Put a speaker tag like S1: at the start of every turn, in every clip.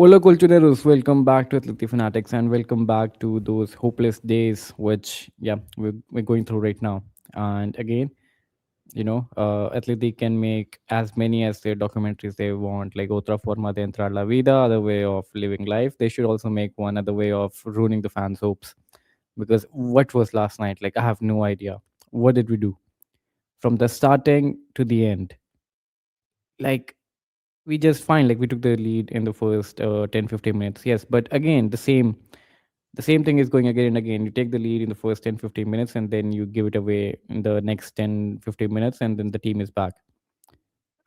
S1: Hola Cultureros, welcome back to Atleti Fanatics and welcome back to those hopeless days which we're going through right now. And again, Atleti can make as many as their documentaries they want, like Otra Forma de Entrar la Vida, other way of living life. They should also make one other way of ruining the fans' hopes. Because what was last night? Like I have no idea. What did we do? From the starting to the end. Like we just fine, like we took the lead in the first 10-15 minutes, yes, but again the same thing is going again and again. You take the lead in the first 10-15 minutes and then you give it away in the next 10-15 minutes and then the team is back.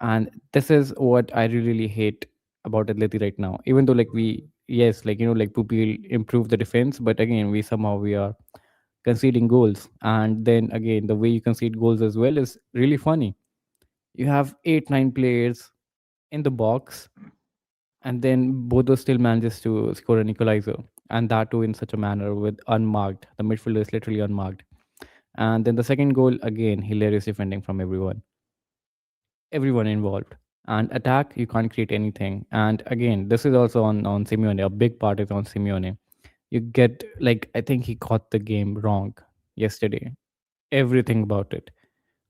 S1: And this is what I really hate about Atleti right now, even though like we, yes, like like Pupil improved the defense, but again we are conceding goals. And then again, the way you concede goals as well is really funny. You have 8-9 players in the box, and then Bodo still manages to score an equalizer, and that too in such a manner with unmarked. The midfielder is literally unmarked. And then the second goal, again, hilarious defending from everyone involved. And attack, you can't create anything. And again, this is also on Simeone. A big part is on Simeone. You get like I think he got the game wrong yesterday. Everything about it,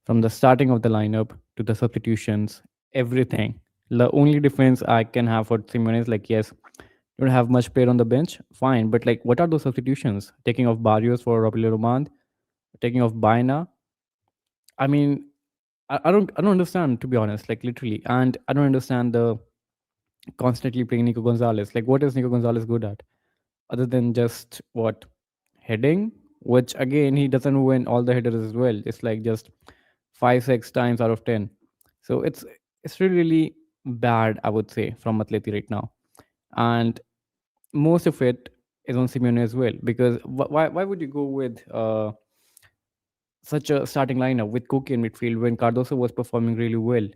S1: from the starting of the lineup to the substitutions, everything. The only difference I can have for Simeone is like, yes, you don't have much player on the bench, fine, but like, what are those substitutions? Taking off Barrios for Robile Romand, taking off Baina. I mean, I don't understand, to be honest, like literally, and I don't understand the constantly playing Nico Gonzalez. Like, what is Nico Gonzalez good at other than just what heading? Which again, he doesn't win all the headers as well. It's like just 5-6 times out of 10. So it's really bad, I would say, from Atleti right now. And most of it is on Simeone as well. Because why would you go with such a starting lineup with Cookie in midfield when Cardoso was performing really well in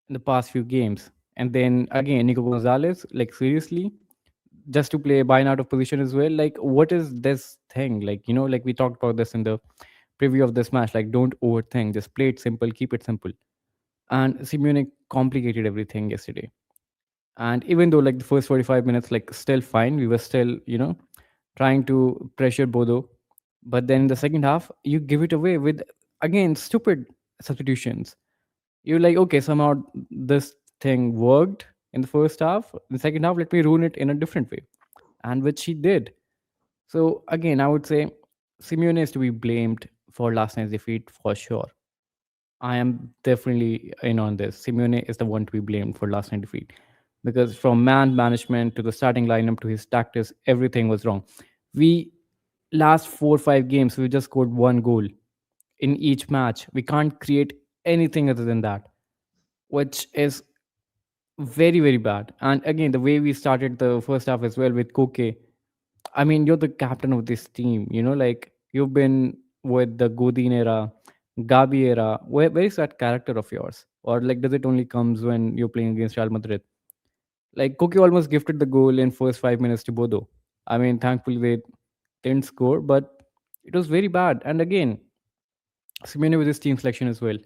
S1: the past few games? And then again, Nico Gonzalez, like seriously, just to play buying out of position as well. Like, what is this thing? Like, like we talked about this in the preview of this match. Like, don't overthink, just play it simple, keep it simple. And Simeone complicated everything yesterday. And even though like the first 45 minutes, like still fine, we were still, trying to pressure Bodo. But then in the second half, you give it away with again stupid substitutions. You're like, okay, somehow this thing worked in the first half. In the second half, let me ruin it in a different way. And which he did. So again, I would say Simeone is to be blamed for last night's defeat for sure. I am definitely in on this. Simeone is the one to be blamed for last night's defeat because from man management to the starting lineup to his tactics, everything was wrong. We last 4 or 5 games, we just scored one goal in each match. We can't create anything other than that, which is very very bad. And again, the way we started the first half as well with Koke, I mean, you're the captain of this team. Like you've been with the Godin era, Gabi era. Where is that character of yours? Or like, does it only comes when you're playing against Real Madrid? Like, Koke almost gifted the goal in first 5 minutes to Bodo. I mean, thankfully they didn't score, but it was very bad. And again, Simeone with his team selection as well.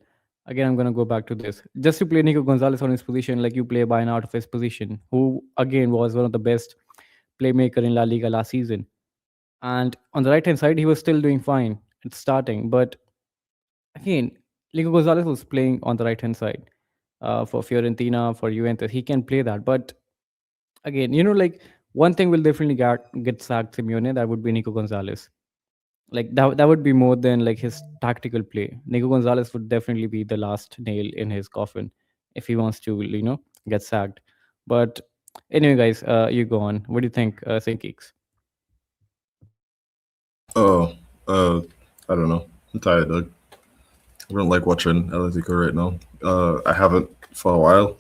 S1: Again, I'm gonna go back to this. Just to play Nico Gonzalez on his position, like you play Bayern out of his position, who again was one of the best playmaker in La Liga last season. And on the right hand side, he was still doing fine at starting. But again, Nico Gonzalez was playing on the right hand side for Fiorentina, for Juventus. He can play that. But again, like one thing will definitely get sacked Simeone, that would be Nico Gonzalez. Like that would be more than like his tactical play. Nico Gonzalez would definitely be the last nail in his coffin if he wants to, get sacked. But anyway, guys, you go on. What do you think, Sinkeeks?
S2: Oh, I don't know. I'm tired, Doug. I don't like watching Atletico right now. I haven't for a while.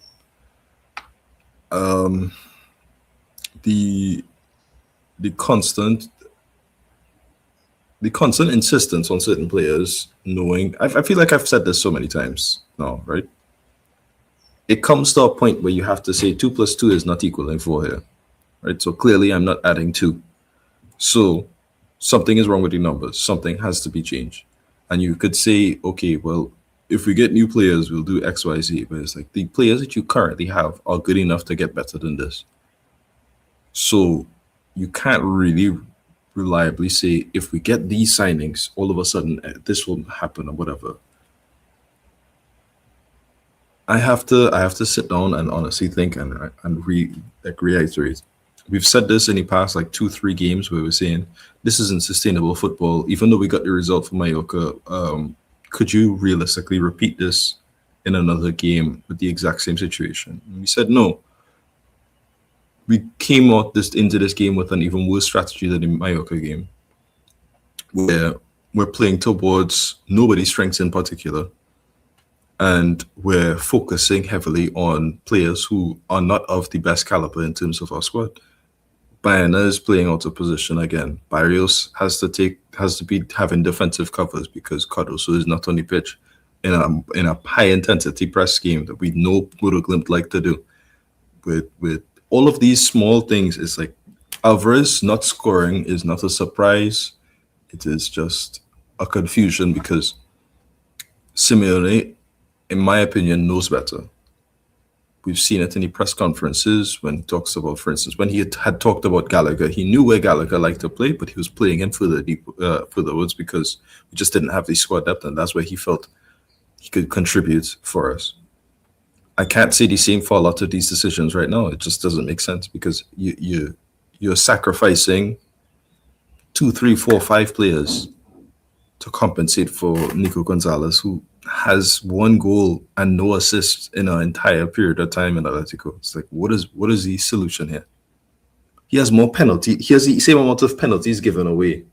S2: Um, the the constant the constant insistence on certain players knowing. I feel like I've said this so many times now, right? It comes to a point where you have to say 2 plus 2 is not equaling 4 here, right? So clearly, I'm not adding 2. So something is wrong with the numbers. Something has to be changed. And you could say, okay, well, if we get new players, we'll do X, Y, Z. But it's like the players that you currently have are good enough to get better than this. So you can't really reliably say if we get these signings, all of a sudden this will happen or whatever. I have to sit down and honestly think and reiterate. We've said this in the past like 2-3 games where we're saying this isn't sustainable football. Even though we got the result for Mallorca, could you realistically repeat this in another game with the exact same situation? And we said no. We came out into this game with an even worse strategy than the Mallorca game, where we're playing towards nobody's strengths in particular, and we're focusing heavily on players who are not of the best caliber in terms of our squad. Baena is playing out of position again. Barrios has to be having defensive covers because Cardoso is not on the pitch in a high intensity press game that we know Bodø Glimt like to do. With all of these small things, it's like Álvarez not scoring is not a surprise. It is just a confusion because Simeone, in my opinion, knows better. We've seen it in the press conferences when he talks about, for instance, when he had talked about Gallagher, he knew where Gallagher liked to play, but he was playing him furtherwards because we just didn't have the squad depth, and that's where he felt he could contribute for us. I can't say the same for a lot of these decisions right now. It just doesn't make sense because you're sacrificing 2, 3, 4, 5 players to compensate for Nico Gonzalez, who has 1 goal and no assists in an entire period of time in Atletico. It's like, what is the solution here? He has more penalty. He has the same amount of penalties given away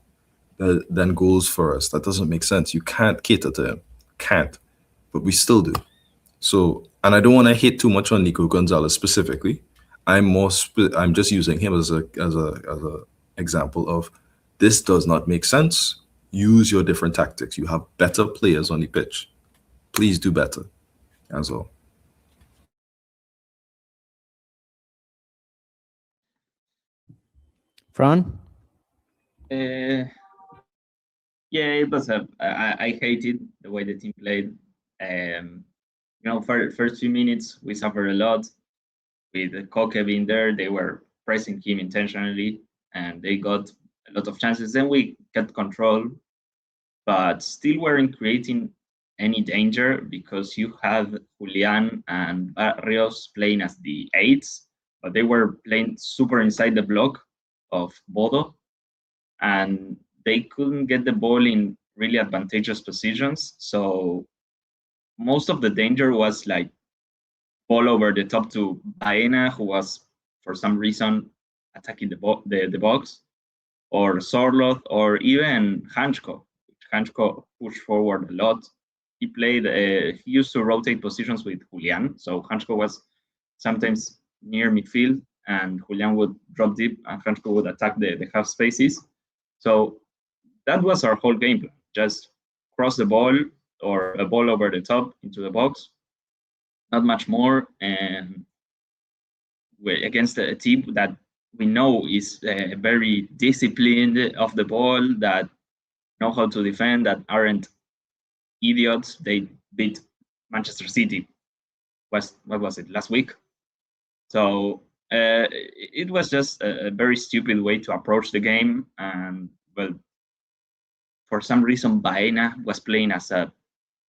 S2: than goals for us. That doesn't make sense. You can't cater to him. Can't. But we still do. So, and I don't want to hate too much on Nico Gonzalez specifically. I'm just using him as a example of this does not make sense. Use your different tactics. You have better players on the pitch. Please do better. That's all.
S1: Fran?
S3: Yeah, it was I hated the way the team played. For first few minutes we suffered a lot with Koke being there. They were pressing him intentionally, and they got a lot of chances. Then we got control, but still weren't creating any danger because you have Julian and Barrios playing as the eights, but they were playing super inside the block of Bodø, and they couldn't get the ball in really advantageous positions. So most of the danger was like ball over the top to Baena, who was for some reason attacking the box, or Sørloth, or even Hancko. Hancko pushed forward a lot. He played. He used to rotate positions with Julian, so Hancko was sometimes near midfield, and Julian would drop deep, and Hancko would attack the half spaces. So that was our whole game plan: just cross the ball or a ball over the top into the box. Not much more, and against a team that we know is very disciplined off the ball, that know how to defend, that aren't idiots. They beat Manchester City. What was it, last week? So it was just a very stupid way to approach the game. And well, for some reason, Baena was playing as a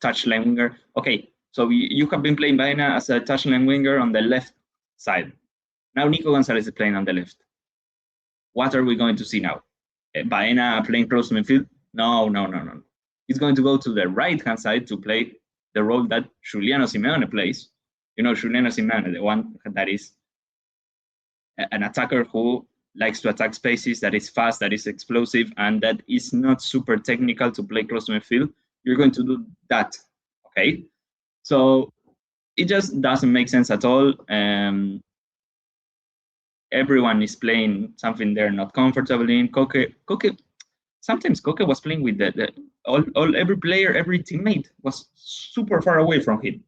S3: touchline winger. Okay, so you have been playing Baena as a touchline winger on the left side. Now Nico Gonzalez is playing on the left. What are we going to see now? Baena playing close to midfield? No. He's going to go to the right-hand side to play the role that Julian Simeone plays. Julian Simeone, the one that is an attacker who likes to attack spaces, that is fast, that is explosive, and that is not super technical to play close to midfield. You're going to do that, okay? So it just doesn't make sense at all. Everyone is playing something they're not comfortable in. Sometimes Koke was playing with every player, every teammate was super far away from him.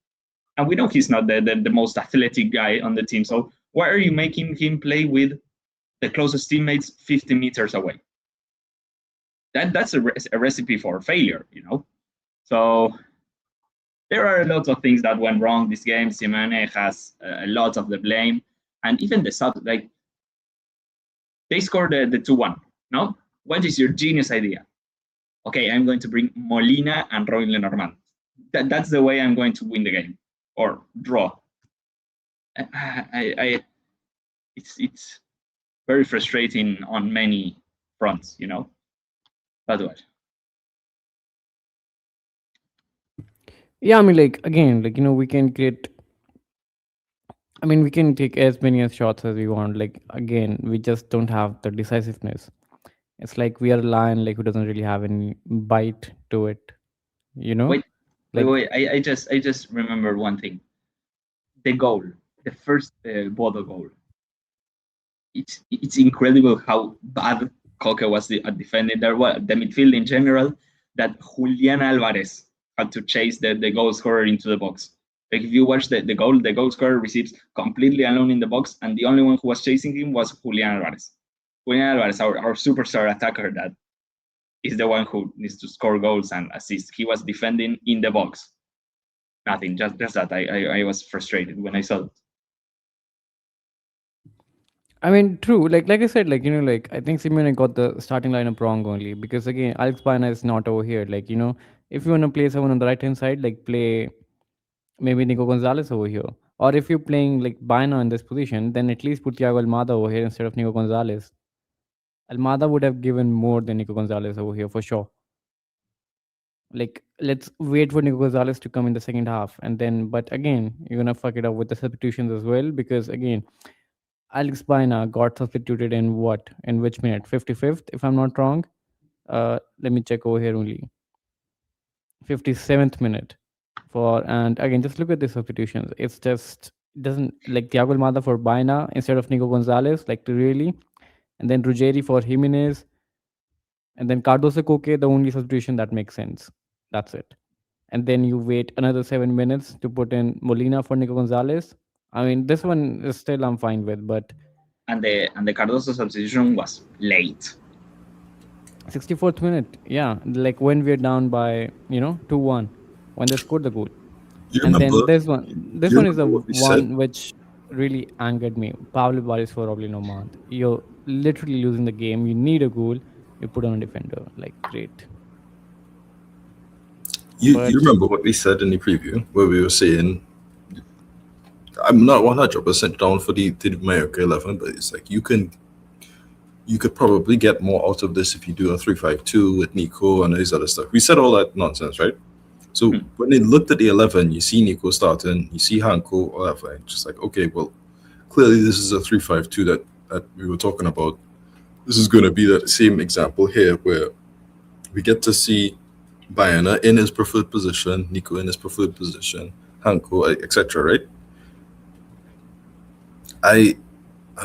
S3: And we know he's not the most athletic guy on the team. So why are you making him play with the closest teammates 50 meters away? That's a recipe for failure, So there are a lot of things that went wrong this game. Simeone has a lot of the blame. And even the sub, like they scored the 2-1. No, what is your genius idea? Okay, I'm going to bring Molina and Robin Lenormand. That's the way I'm going to win the game or draw. It's very frustrating on many fronts, But what?
S1: Yeah, I mean, like, again, like, we can create. I mean, we can take as many shots as we want. Like, again, we just don't have the decisiveness. It's like we are a lion, like, who doesn't really have any bite to it.
S3: Wait,
S1: Like,
S3: wait. I just remember one thing. The goal, the first Bodø goal. It's incredible how bad Koke was at defending there. The midfield in general, that Julian Álvarez had to chase the goal scorer into the box. Like if you watch the goal scorer receives completely alone in the box, and the only one who was chasing him was Julian Álvarez. Julian Álvarez, our superstar attacker, that is the one who needs to score goals and assist. He was defending in the box. Nothing, just that. I was frustrated when I saw it.
S1: I mean, true. Like I said, like, like I think Simeone got the starting lineup wrong only because again, Alex Baena is not over here. Like, if you want to play someone on the right hand side, like play maybe Nico Gonzalez over here. Or if you're playing like Baena in this position, then at least put Thiago Almada over here instead of Nico Gonzalez. Almada would have given more than Nico Gonzalez over here for sure. Like, let's wait for Nico Gonzalez to come in the second half. And then, but again, you're going to fuck it up with the substitutions as well because again, Alex Baena got substituted in what? In which minute? 55th, if I'm not wrong. Let me check over here only. 57th minute. And again, just look at the substitutions. It's just doesn't like Thiago Almada for Baena instead of Nico Gonzalez, like really. And then Ruggeri for Jimenez. And then Cardoso Koke, the only substitution that makes sense. That's it. And then you wait another 7 minutes to put in Molina for Nico Gonzalez. I mean, this one is still I'm fine with, but
S3: and the Cardoso substitution was late.
S1: 64th minute, yeah, like when we're down by 2-1 when they scored the goal. And then this one is the one which really angered me. Pablo Barrios for Robin Lenormand. You're literally losing the game. You need a goal. You put on a defender. Like, great.
S2: You remember what we said in the preview where we were saying, I'm not 100% down for the Mallorca 11, but it's like you could probably get more out of this if you do a 3-5-2 with Nico and these other stuff. We said all that nonsense, right? So when they looked at the 11, you see Nico starting, you see Hancko, all that fine. Just like, okay, well, clearly this is a 3-5-2 that we were talking about. This is going to be the same example here where we get to see Baena in his preferred position, Nico in his preferred position, Hancko, etc., right? I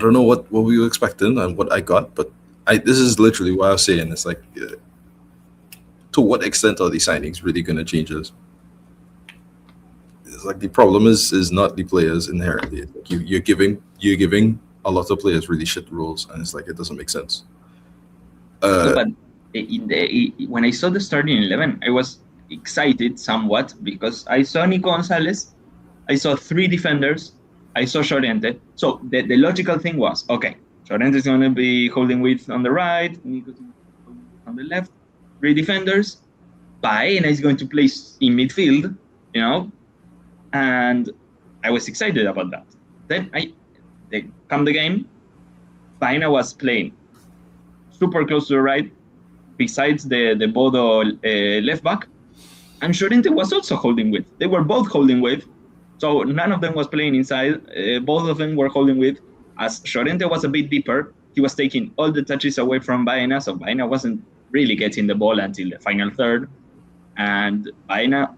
S2: don't know what we were expecting and what I got, but this is literally what I was saying. It's like, to what extent are these signings really going to change us? It's like the problem is not the players inherently. It's like you're giving a lot of players really shit roles, and it's like it doesn't make sense.
S3: But when I saw the starting 11, I was excited somewhat because I saw Nico Gonzalez, I saw 3 defenders, I saw Llorente. So the logical thing was, okay, Llorente is going to be holding width on the right, Nico's on the left, 3 defenders, Baena is going to play in midfield, and I was excited about that. Then come the game, Baena was playing super close to the right, besides the Bodø left back, and Llorente was also holding width. They were both holding width. So none of them was playing inside. Both of them were holding width. As Llorente was a bit deeper, he was taking all the touches away from Baena, so Baena wasn't really getting the ball until the final third. And Baena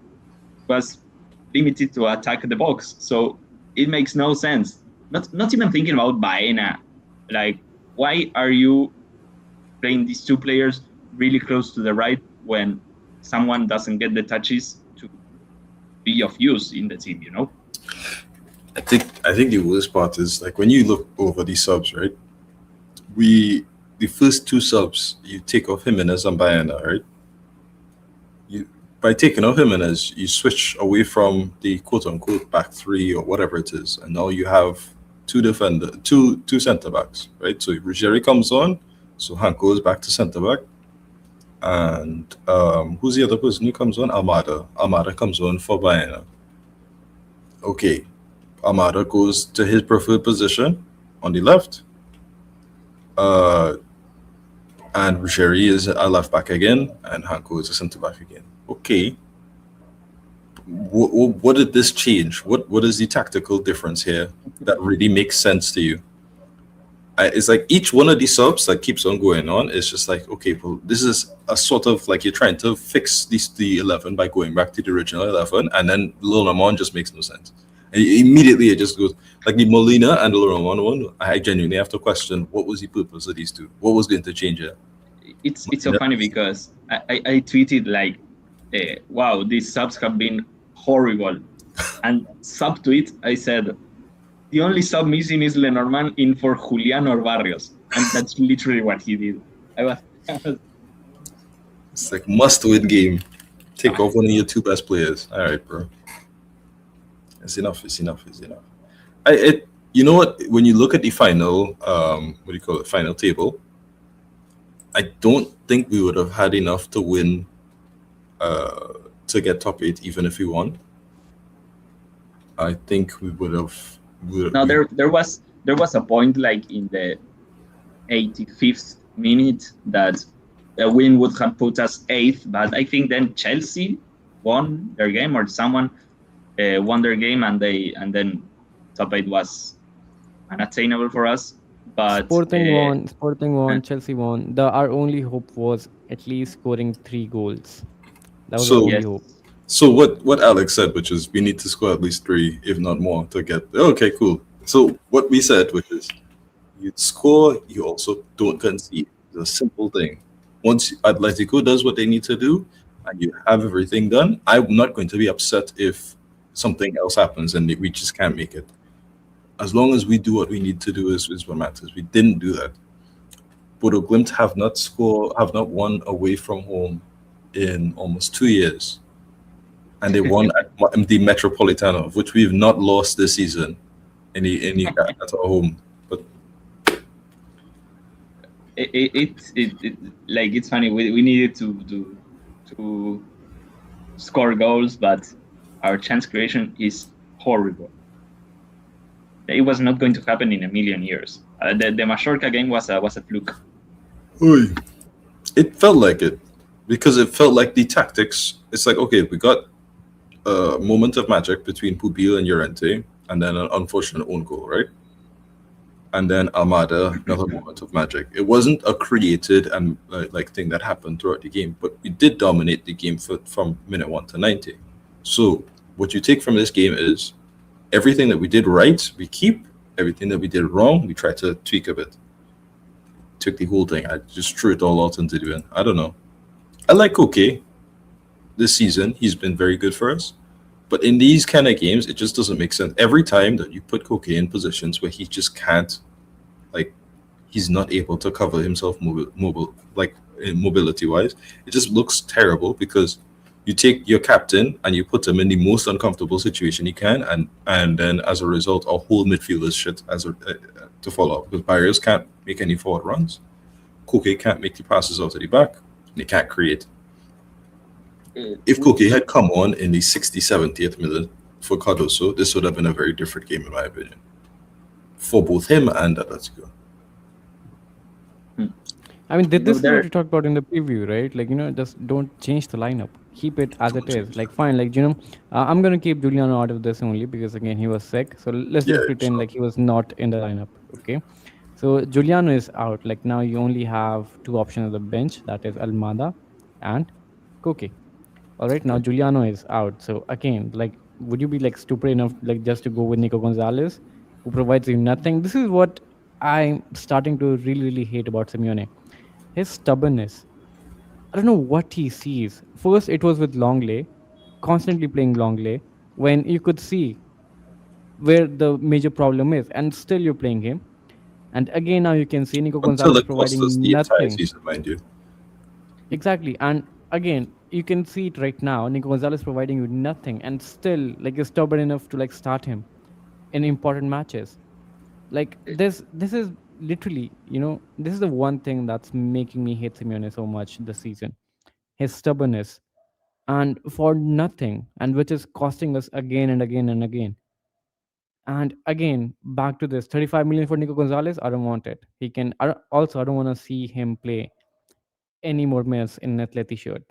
S3: was limited to attack the box. So it makes no sense. Not even thinking about Baena. Like, why are you playing these 2 players really close to the right when someone doesn't get the touches to be of use in the team,
S2: I think the worst part is like when you look over these subs, right? The first 2 subs, you take off Jimenez and Baena, right? By taking off Jimenez, you switch away from the quote unquote back 3 or whatever it is, and now you have two centre backs, right? So Ruggieri comes on, so Hancko is back to centre back, and who's the other person who comes on? Almada. Almada comes on for Baena. Okay, Almada goes to his preferred position on the left, and Ruggieri is a left back again, and Hancko is a centre back again. Okay. What did this change? What is the tactical difference here that really makes sense to you? It's like each one of these subs that keeps on going on is just like, okay, well, this is a sort of like you're trying to fix the 11 by going back to the original 11, and then Lornamon just makes no sense. And immediately it just goes like the Molina and the Lornamon one. I genuinely have to question what was the purpose of these two. What was going to change here?
S3: It's so funny because I tweeted like, wow, these subs have been horrible. And sub-tweet, I said, the only sub missing is Lenormand in for Julian or Barrios. And that's literally what he did.
S2: It's like must-win game. Take off one of your two best players. All right, bro. It's enough. You know what? When you look at the final, final table, I don't think we would have had enough to win, to get top 8, even if we won. I think we would have.
S3: No, there was a point like in the 85th minute that a win would have put us 8th, but I think then Chelsea won their game, or someone won their game, and then top 8 was unattainable for us. But
S1: Sporting won, Chelsea won. Our only hope was at least scoring 3 goals. That was our only hope.
S2: So what Alex said, which is we need to score at least 3, if not more, to get. Okay, cool. So what we said, which is you score, you also don't concede. It's a simple thing. Once Atletico does what they need to do, and you have everything done, I'm not going to be upset if something else happens and we just can't make it. As long as we do what we need to do is what matters. We didn't do that. Bodø Glimt have not won away from home in almost 2 years. And they won at the Metropolitano, of which we've not lost this season any at our home. But
S3: it's funny. We needed to score goals, but our chance creation is horrible. It was not going to happen in a million years. The Mallorca game was a fluke.
S2: It felt like it, because it felt like the tactics. It's like, okay, we got a moment of magic between Pupil and Llorente, and then an unfortunate own goal, right? And then Almada, another moment of magic. It wasn't a created and thing that happened throughout the game, but we did dominate the game from minute 1 to 90. So what you take from this game is everything that we did right, we keep. Everything that we did wrong, we try to tweak a bit. Took the whole thing. I just threw it all out into the wind. I don't know. I like Koke. This season, he's been very good for us. But in these kind of games, it just doesn't make sense. Every time that you put Koke in positions where he just can't, he's not able to cover himself mobility-wise, it just looks terrible, because you take your captain and you put him in the most uncomfortable situation he can, and then as a result, our whole midfield is shit to follow up, because Barrios can't make any forward runs, Koke can't make the passes out of the back, and he can't create. If Koke had come on in the 60th, 70th minute for Cardoso, this would have been a very different game, in my opinion, for both him and Atletico.
S1: I mean, this is what you talked about in the preview, right? Just don't change the lineup. Keep it as it is. Fine, I'm going to keep Julian out of this only because, again, he was sick. So let's just pretend like he was not in the lineup, okay? So Juliano is out. Now you only have 2 options on the bench. That is Almada and Koke. All right, now Juliano is out. So again, would you be stupid enough just to go with Nico Gonzalez, who provides you nothing? This is what I'm starting to really, really hate about Simeone. His stubbornness. I don't know what he sees. First, it was with Longley, constantly playing Longley, when you could see where the major problem is, and still you're playing him. And again, now you can see Nico Gonzalez providing nothing.
S2: Season, mind you.
S1: Exactly, and again, you can see it right now. Nico Gonzalez providing you nothing, and still you're stubborn enough to start him in important matches. Like this is literally, this is the one thing that's making me hate Simeone so much this season. His stubbornness, and for nothing, and which is costing us again and again and again. And again, back to this 35 million for Nico Gonzalez. I don't want it. He can. Also, I don't want to see him play any more minutes in an Atleti shirt.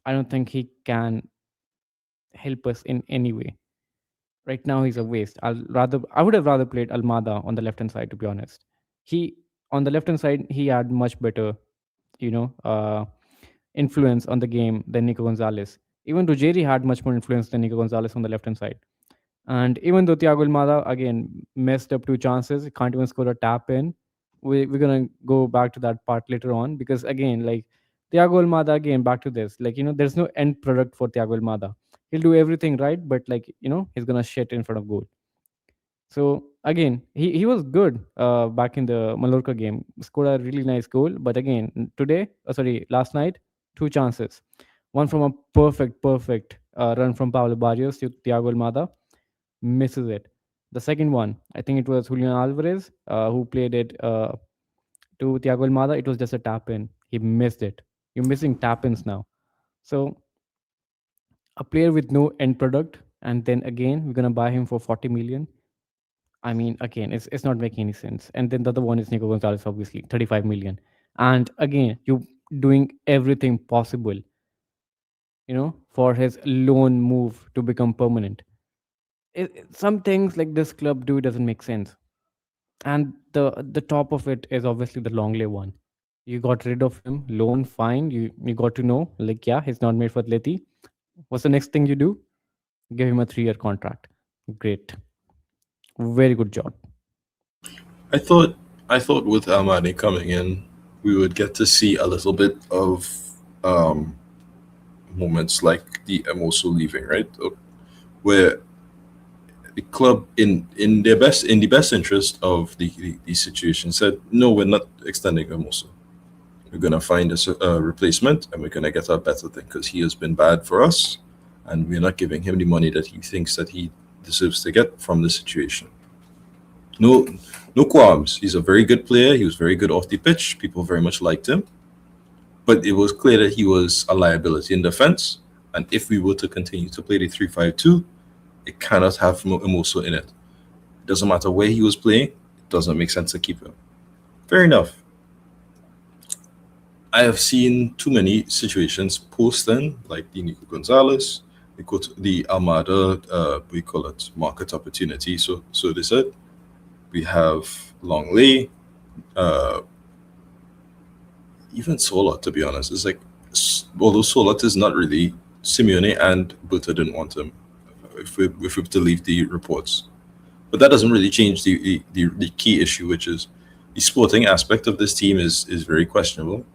S1: I don't think he can help us in any way. Right now, he's a waste. I would have rather played Almada on the left hand side, to be honest. He On the left hand side, he had much better, you know, uh, influence on the game than Nico Gonzalez. Even Ruggieri had much more influence than Nico Gonzalez on the left hand sside. And even though Thiago Almada again messed up two chances, can't even score a tap in. We're gonna go back to that part later on, because again, like Thiago Almada, again back to this, like there's no end product for Thiago Almada. He'll do everything right, but like he's gonna shit in front of goal. So again, he was good back in the Mallorca game, scored a really nice goal. But again, today, sorry, last night, two chances, one from a perfect run from Pablo Barrios to Thiago Almada, misses it. The second one, I think it was Julian Álvarez who played it to Thiago Almada. It was just a tap in. He missed it. You're missing tap ins now. So a player with no end product, and then again we're gonna buy him for 40 million. I mean, again, it's not making any sense. And then the other one is Nico Gonzalez, obviously 35 million. And again, you doing everything possible, for his loan move to become permanent. Some things like this club do doesn't make sense. And the top of it is obviously the Longley one. You got rid of him, loan, fine. You got to know, like, yeah, he's not made for Atleti. What's the next thing you do? Give him a 3-year contract. Great, very good job.
S2: I thought I thought with Almani coming in, we would get to see a little bit of um, moments like the Emoso leaving, right? Where the club, in the best interest of the situation, said no, we're not extending Emoso. We're gonna find a replacement, and we're gonna get a better thing because he has been bad for us, and we're not giving him the money that he thinks that he deserves to get from the situation. No, no qualms. He's a very good player. He was very good off the pitch. People very much liked him, but it was clear that he was a liability in defense. And if we were to continue to play the 3-5-2, it cannot have Emoso in it. It doesn't matter where he was playing. It doesn't make sense to keep him. Fair enough. I have seen too many situations post then, like the Nico Gonzalez, the Almada, we call it market opportunity. So they said we have Longley, uh, even Sørloth. To be honest, it's like although Sørloth is not really Simeone and Buta didn't want him, if we believe the reports. But that doesn't really change the key issue, which is the sporting aspect of this team is very questionable.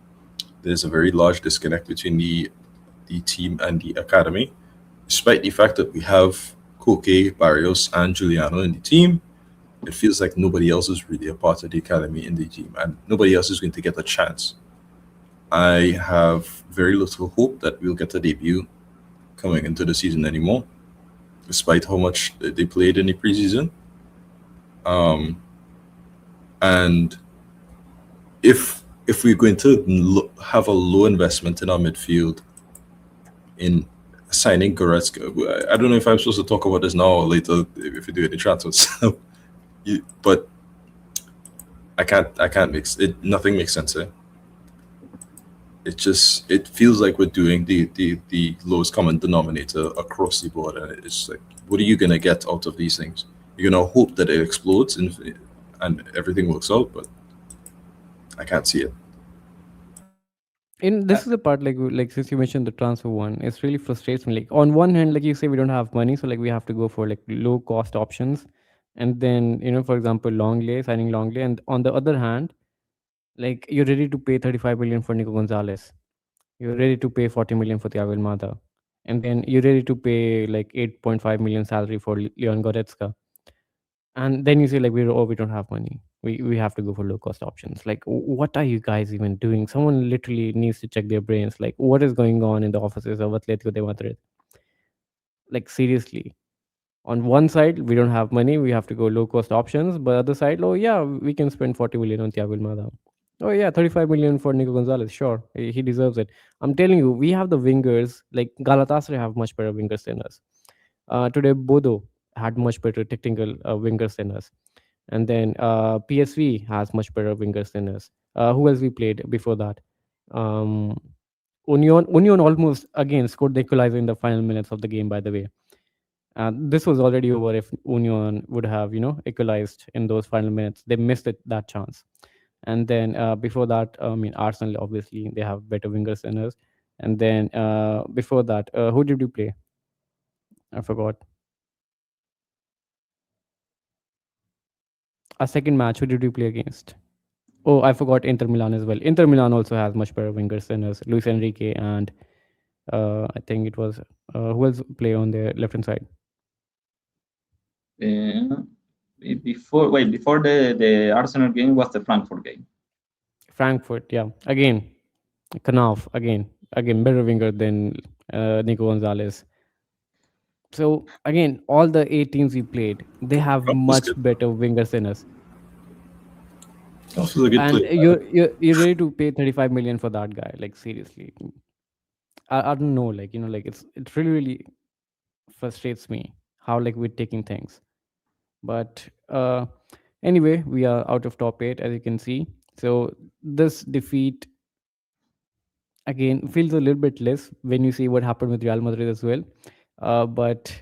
S2: There's a very large disconnect between the team and the academy, despite the fact that we have Koke, Barrios, and Juliano in the team. It feels like nobody else is really a part of the academy in the team, and nobody else is going to get a chance. I have very little hope that we'll get a debut coming into the season anymore, despite how much they played in the preseason. And if we're going to have a low investment in our midfield in signing Goretzka, I don't know if I'm supposed to talk about this now or later if we do any transfers. But I can't mix it. Nothing makes sense here. It feels like we're doing the lowest common denominator across the board, and it's like, what are you gonna get out of these things? You're gonna hope that it explodes and everything works out, but I can't see it.
S1: And this is the part, like since you mentioned the transfer one, it's really frustrates me. Like on one hand, like you say, we don't have money, so like we have to go for like low cost options, and then for example, signing Longley, and on the other hand, like you're ready to pay 35 million for Nico Gonzalez, you're ready to pay 40 million for Thiago Almada, and then you're ready to pay like 8.5 million salary for Leon Goretzka, and then you say like we don't have money, we have to go for low cost options. Like what are you guys even doing? Someone literally needs to check their brains, like what is going on in the offices of Atletico de Madrid. Like seriously, On one side, we don't have money, we have to go low cost options. But other side, oh yeah, we can spend 40 million on Thiago Almada. Oh yeah, 35 million for Nico Gonzalez. Sure, he deserves it. I'm telling you, we have the wingers. Like Galatasaray have much better wingers than us. Today, Bodo had much better technical wingers than us. And then PSV has much better wingers than us. Who else we played before that? Um, Union almost again scored the equalizer in the final minutes of the game. By the way, this was already over if Union would have equalized in those final minutes. They missed that chance. And then before that, I mean Arsenal obviously they have better wingers than us. And then before that, who did you play? I forgot. A second match. Who did you play against? Oh, I forgot Inter Milan as well. Inter Milan also has much better wingers than us. Luis Enrique and I think it was who else play on the left hand side?
S3: Before the Arsenal game was the Frankfurt game.
S1: Frankfurt, yeah. Again, Knopf, again better winger than Nico Gonzalez. So again, all the 8 teams we played, they have
S2: Klopp was
S1: much
S2: good.
S1: better wingers than us.
S2: Klopp was a good
S1: And
S2: player.
S1: you're ready to pay 35 million for that guy? Like seriously, I don't know. Like like it really frustrates me how like we're taking things. But anyway, we are out of top 8 as you can see. So this defeat again feels a little bit less when you see what happened with Real Madrid as well. But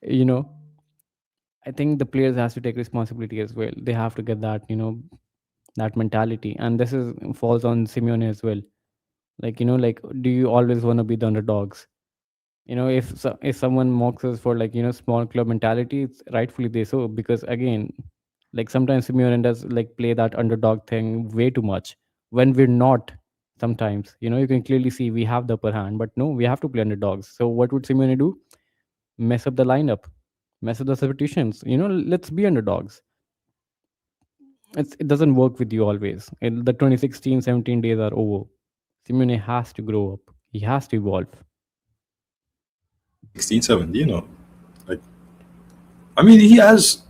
S1: you know, I think the players has to take responsibility as well. They have to get that that mentality, and this is falls on Simeone as well. Like like do you always want to be the underdogs? If someone mocks us for like small club mentality, it's rightfully they so, because again, like sometimes Simeone does like play that underdog thing way too much when we're not. Sometimes you can clearly see we have the upper hand, but no, we have to play underdogs. So what would Simeone do? Mess up the lineup, mess up the substitutions. Let's be underdogs. It doesn't work with you always. The 2016-17 days are over. Simeone has to grow up. He has to evolve.
S2: 16, 17, like, I mean, he has.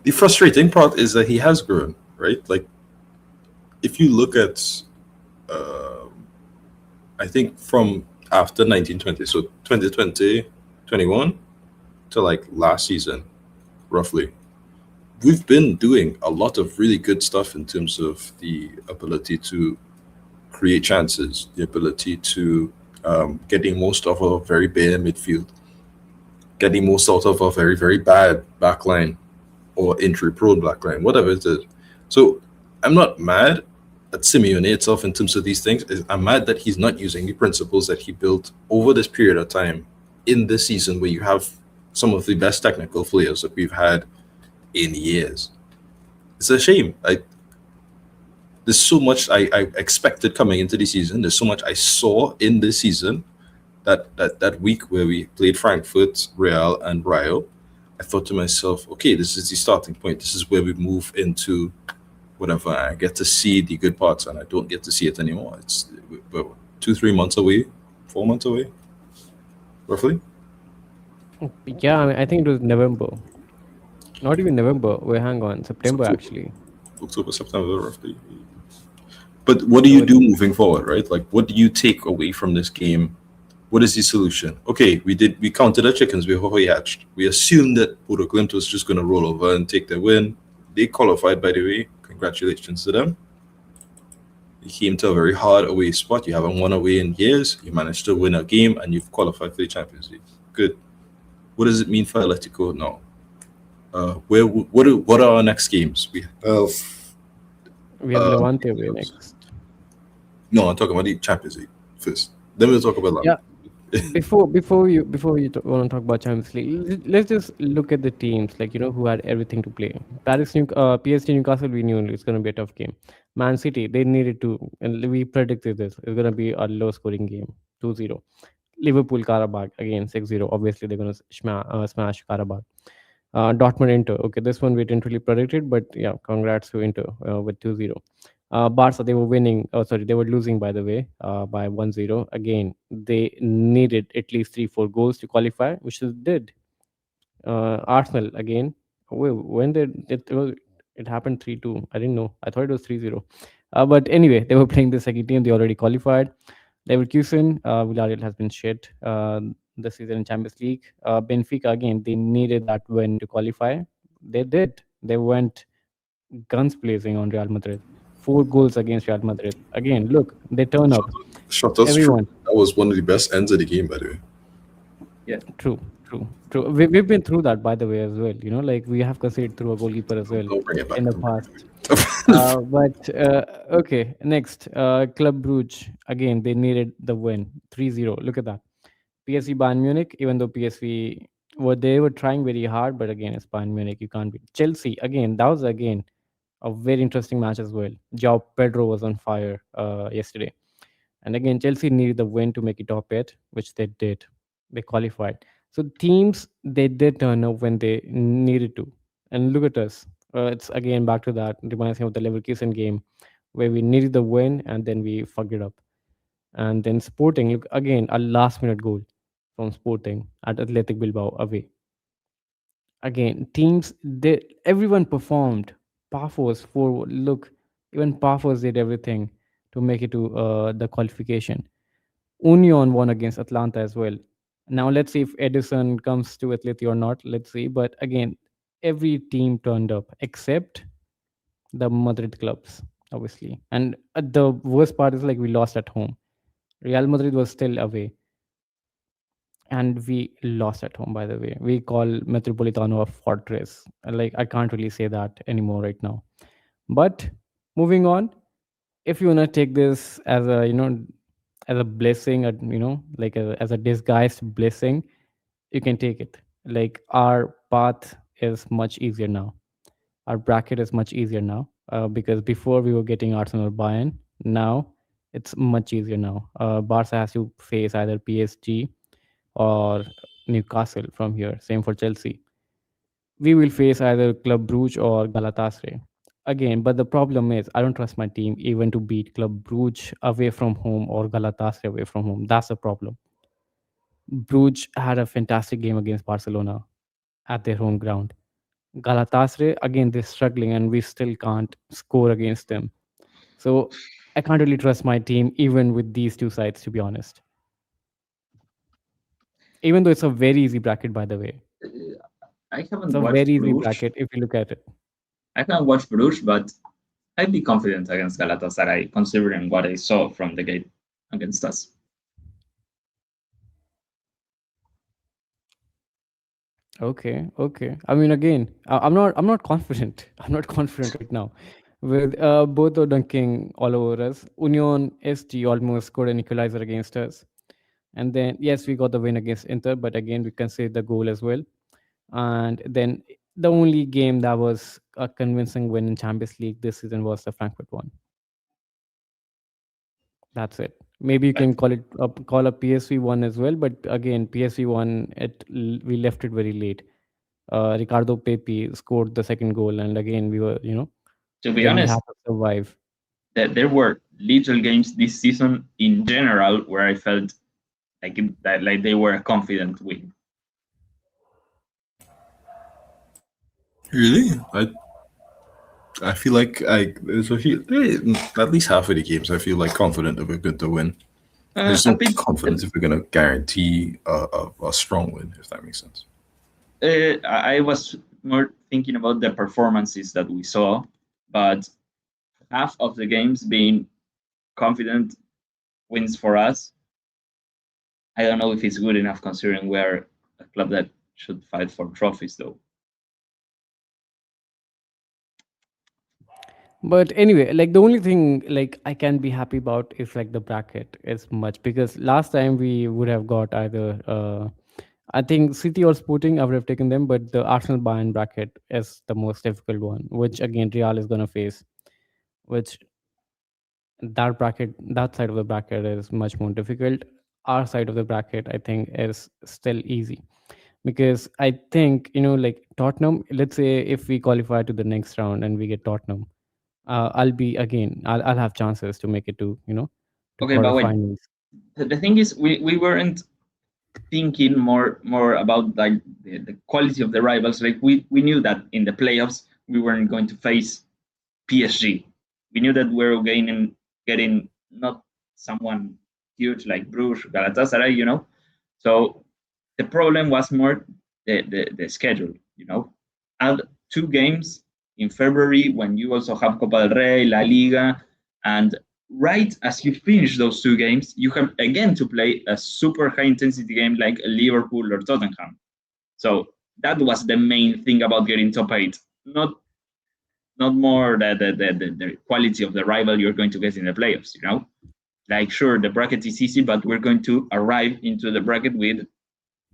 S2: The frustrating part is that he has grown, right? Like, if you look at, I think from after 1920, so 2020, 21 to like last season, roughly, we've been doing a lot of really good stuff in terms of the ability to create chances, the ability to getting most of a very bare midfield, getting most out of a very, very bad backline or injury prone backline, whatever it is. So I'm not mad at Simeone itself in terms of these things. I'm mad that he's not using the principles that he built over this period of time in this season where you have some of the best technical players that we've had in years. It's a shame. There's so much I expected coming into the season. There's so much I saw in this season that week where we played Frankfurt, Real, and Rio. I thought to myself, okay, this is the starting point. This is where we move into whatever. I get to see the good parts, and I don't get to see it anymore. We're 2-3 months away, 4 months away, roughly.
S1: Yeah, I think it was November. Not even November. Wait, hang on. September,
S2: October.
S1: actually.
S2: October, September, roughly. But what do you do moving forward, right? Like, what do you take away from this game? What is the solution? Okay, we counted our chickens before we hatched. We assumed that Bodø Glimt was just going to roll over and take the win. They qualified, by the way. Congratulations to them. You came to a very hard away spot. You haven't won away in years. You managed to win a game, and you've qualified for the Champions League. Good. What does it mean for Atletico now? What are our next games?
S1: We have Levante away next.
S2: No, I'm talking about the Champions League first. Then we'll talk about that.
S1: Yeah. before you want to talk about Champions League, let's just look at the teams like who had everything to play. PSG Newcastle, we knew it's going to be a tough game. Man City, they needed to, and we predicted this. It's going to be a low scoring game, 2-0. Liverpool Karabakh again 6-0. Obviously they're going to smash Karabakh. Dortmund Inter, okay, this one we didn't really predict it, but yeah, congrats to Inter with 2-0. Barca, they were winning. Oh, sorry, they were losing, by the way, by 1-0. Again, they needed at least 3-4 goals to qualify, which they did. Arsenal again. Wait, when did it happened 3-2? I didn't know. I thought it was 3-0. But anyway, they were playing the second team. They already qualified. Leverkusen, Villarreal has been shit this season in Champions League. Benfica again, they needed that win to qualify. They did. They went guns blazing on Real Madrid. 4 goals against Real Madrid. Again, look, they turn up.
S2: Shot us through.
S1: Everyone.
S2: That was one of the best ends of the game, by the way.
S3: Yeah.
S1: True, true, true. We've been through that, by the way, as well. Like we have conceded through a goalkeeper as well
S2: Don't bring it back.
S1: in the
S2: Don't bring
S1: past.
S2: it back.
S1: But okay, next. Club Brugge. Again, they needed the win. 3-0. Look at that. PSV Bayern Munich, even though PSV they were trying very hard, but again, it's Bayern Munich. You can't beat Chelsea. Again, that was again a very interesting match as well. João Pedro was on fire yesterday. And again, Chelsea needed the win to make it top 8, which they did. They qualified. So teams, they did turn up when they needed to. And look at us. It's again back to that. Reminds me of the Leverkusen game where we needed the win and then we fucked it up. And then Sporting, look, again, a last minute goal from Sporting at Athletic Bilbao away. Again, teams, everyone performed. Pafos forward. Look, even Pafos did everything to make it to the qualification. Union won against Atlanta as well. Now let's see if Edison comes to Atleti or not. Let's see. But again, every team turned up except the Madrid clubs, obviously. And the worst part is like we lost at home. Real Madrid was still away. And we lost at home, by the way. We call Metropolitano a fortress. Like I can't really say that anymore right now. But moving on, if you wanna take this as a as a blessing, like as a disguised blessing, you can take it. Like our path is much easier now. Our bracket is much easier now because before we were getting Arsenal or Bayern. Now it's much easier now. Barca has to face either PSG or Newcastle from here. Same for Chelsea. We will face either Club Brugge or Galatasaray. Again, but the problem is I don't trust my team even to beat Club Brugge away from home or Galatasaray away from home. That's the problem. Brugge had a fantastic game against Barcelona at their home ground. Galatasaray, again, they're struggling and we still can't score against them. So I can't really trust my team even with these two sides, to be honest. Even though it's a very easy bracket, by the way.
S3: I
S1: It's
S3: haven't
S1: a
S3: watched
S1: very easy
S3: Bruges.
S1: bracket if you look at it.
S3: I haven't watched Bruges, but I'd be confident against Galatasaray, considering what I saw from the game against us.
S1: Okay, okay. I mean, again, I'm not confident. I'm not confident right now. With both are dunking all over us. Union SG almost scored an equalizer against us. And then, yes, we got the win against Inter, but again, we conceded the goal as well. And then the only game that was a convincing win in Champions League this season was the Frankfurt one. That's it. Maybe you can call a PSV one as well, but again, PSV one we left it very late. Ricardo Pepi scored the second goal, and again we were
S3: To be
S1: then we
S3: honest,
S1: had to survive.
S3: there were little games this season in general where I felt like they were a confident win.
S2: Really? I feel like there's a few, at least half of the games I feel like confident that we're going to win. There's no confidence if we're going to guarantee a strong win, if that makes sense.
S3: I was more thinking about the performances that we saw, but half of the games being confident wins for us. I don't know if it's good enough considering we're a club that should fight for trophies, though.
S1: But anyway, like the only thing like I can be happy about is like the bracket is much because last time we would have got either I think City or Sporting, I would have taken them, but the Arsenal Bayern bracket is the most difficult one, which again Real is gonna face. Which that side of the bracket is much more difficult. Our side of the bracket, I think, is still easy because I think like Tottenham. Let's say if we qualify to the next round and we get Tottenham, I'll have chances to make it to to
S3: Okay, but wait.
S1: quarterfinals.
S3: The thing is, we weren't thinking more about like the quality of the rivals. Like we knew that in the playoffs we weren't going to face PSG. We knew that we were getting not someone huge like Bruges, Galatasaray, you know. So the problem was more the schedule, you know. Add 2 games in February when you also have Copa del Rey, La Liga, and right as you finish those 2 games, you have again to play a super high intensity game like Liverpool or Tottenham. So that was the main thing about getting top 8, not more the quality of the rival you're going to get in the playoffs, you know. Like sure, the bracket is easy, but we're going to arrive into the bracket with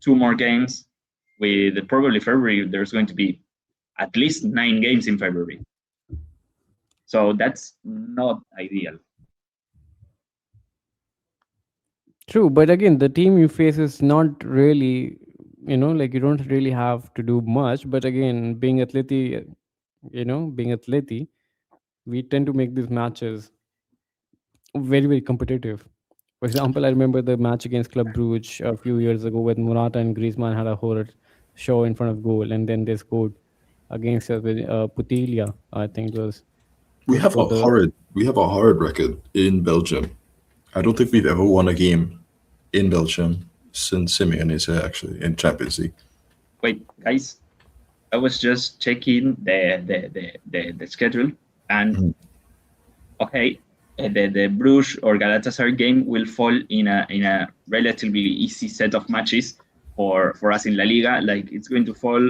S3: 2 more games. With probably February, there's going to be at least 9 games in February. So that's not ideal.
S1: True, but again, the team you face is not really, like you don't really have to do much. But again, being Atleti, we tend to make these matches very, very competitive. For example, I remember the match against Club Brugge a few years ago when Morata and Griezmann had a whole show in front of goal, and then they scored against us with Putilia, I think it was.
S2: We have a horrid record in Belgium. I don't think we've ever won a game in Belgium since Simeone is here, actually, in Champions League.
S3: Wait, guys, I was just checking the schedule, and okay, the Bruges or Galatasaray game will fall in a relatively easy set of matches for us in La Liga. Like it's going to fall,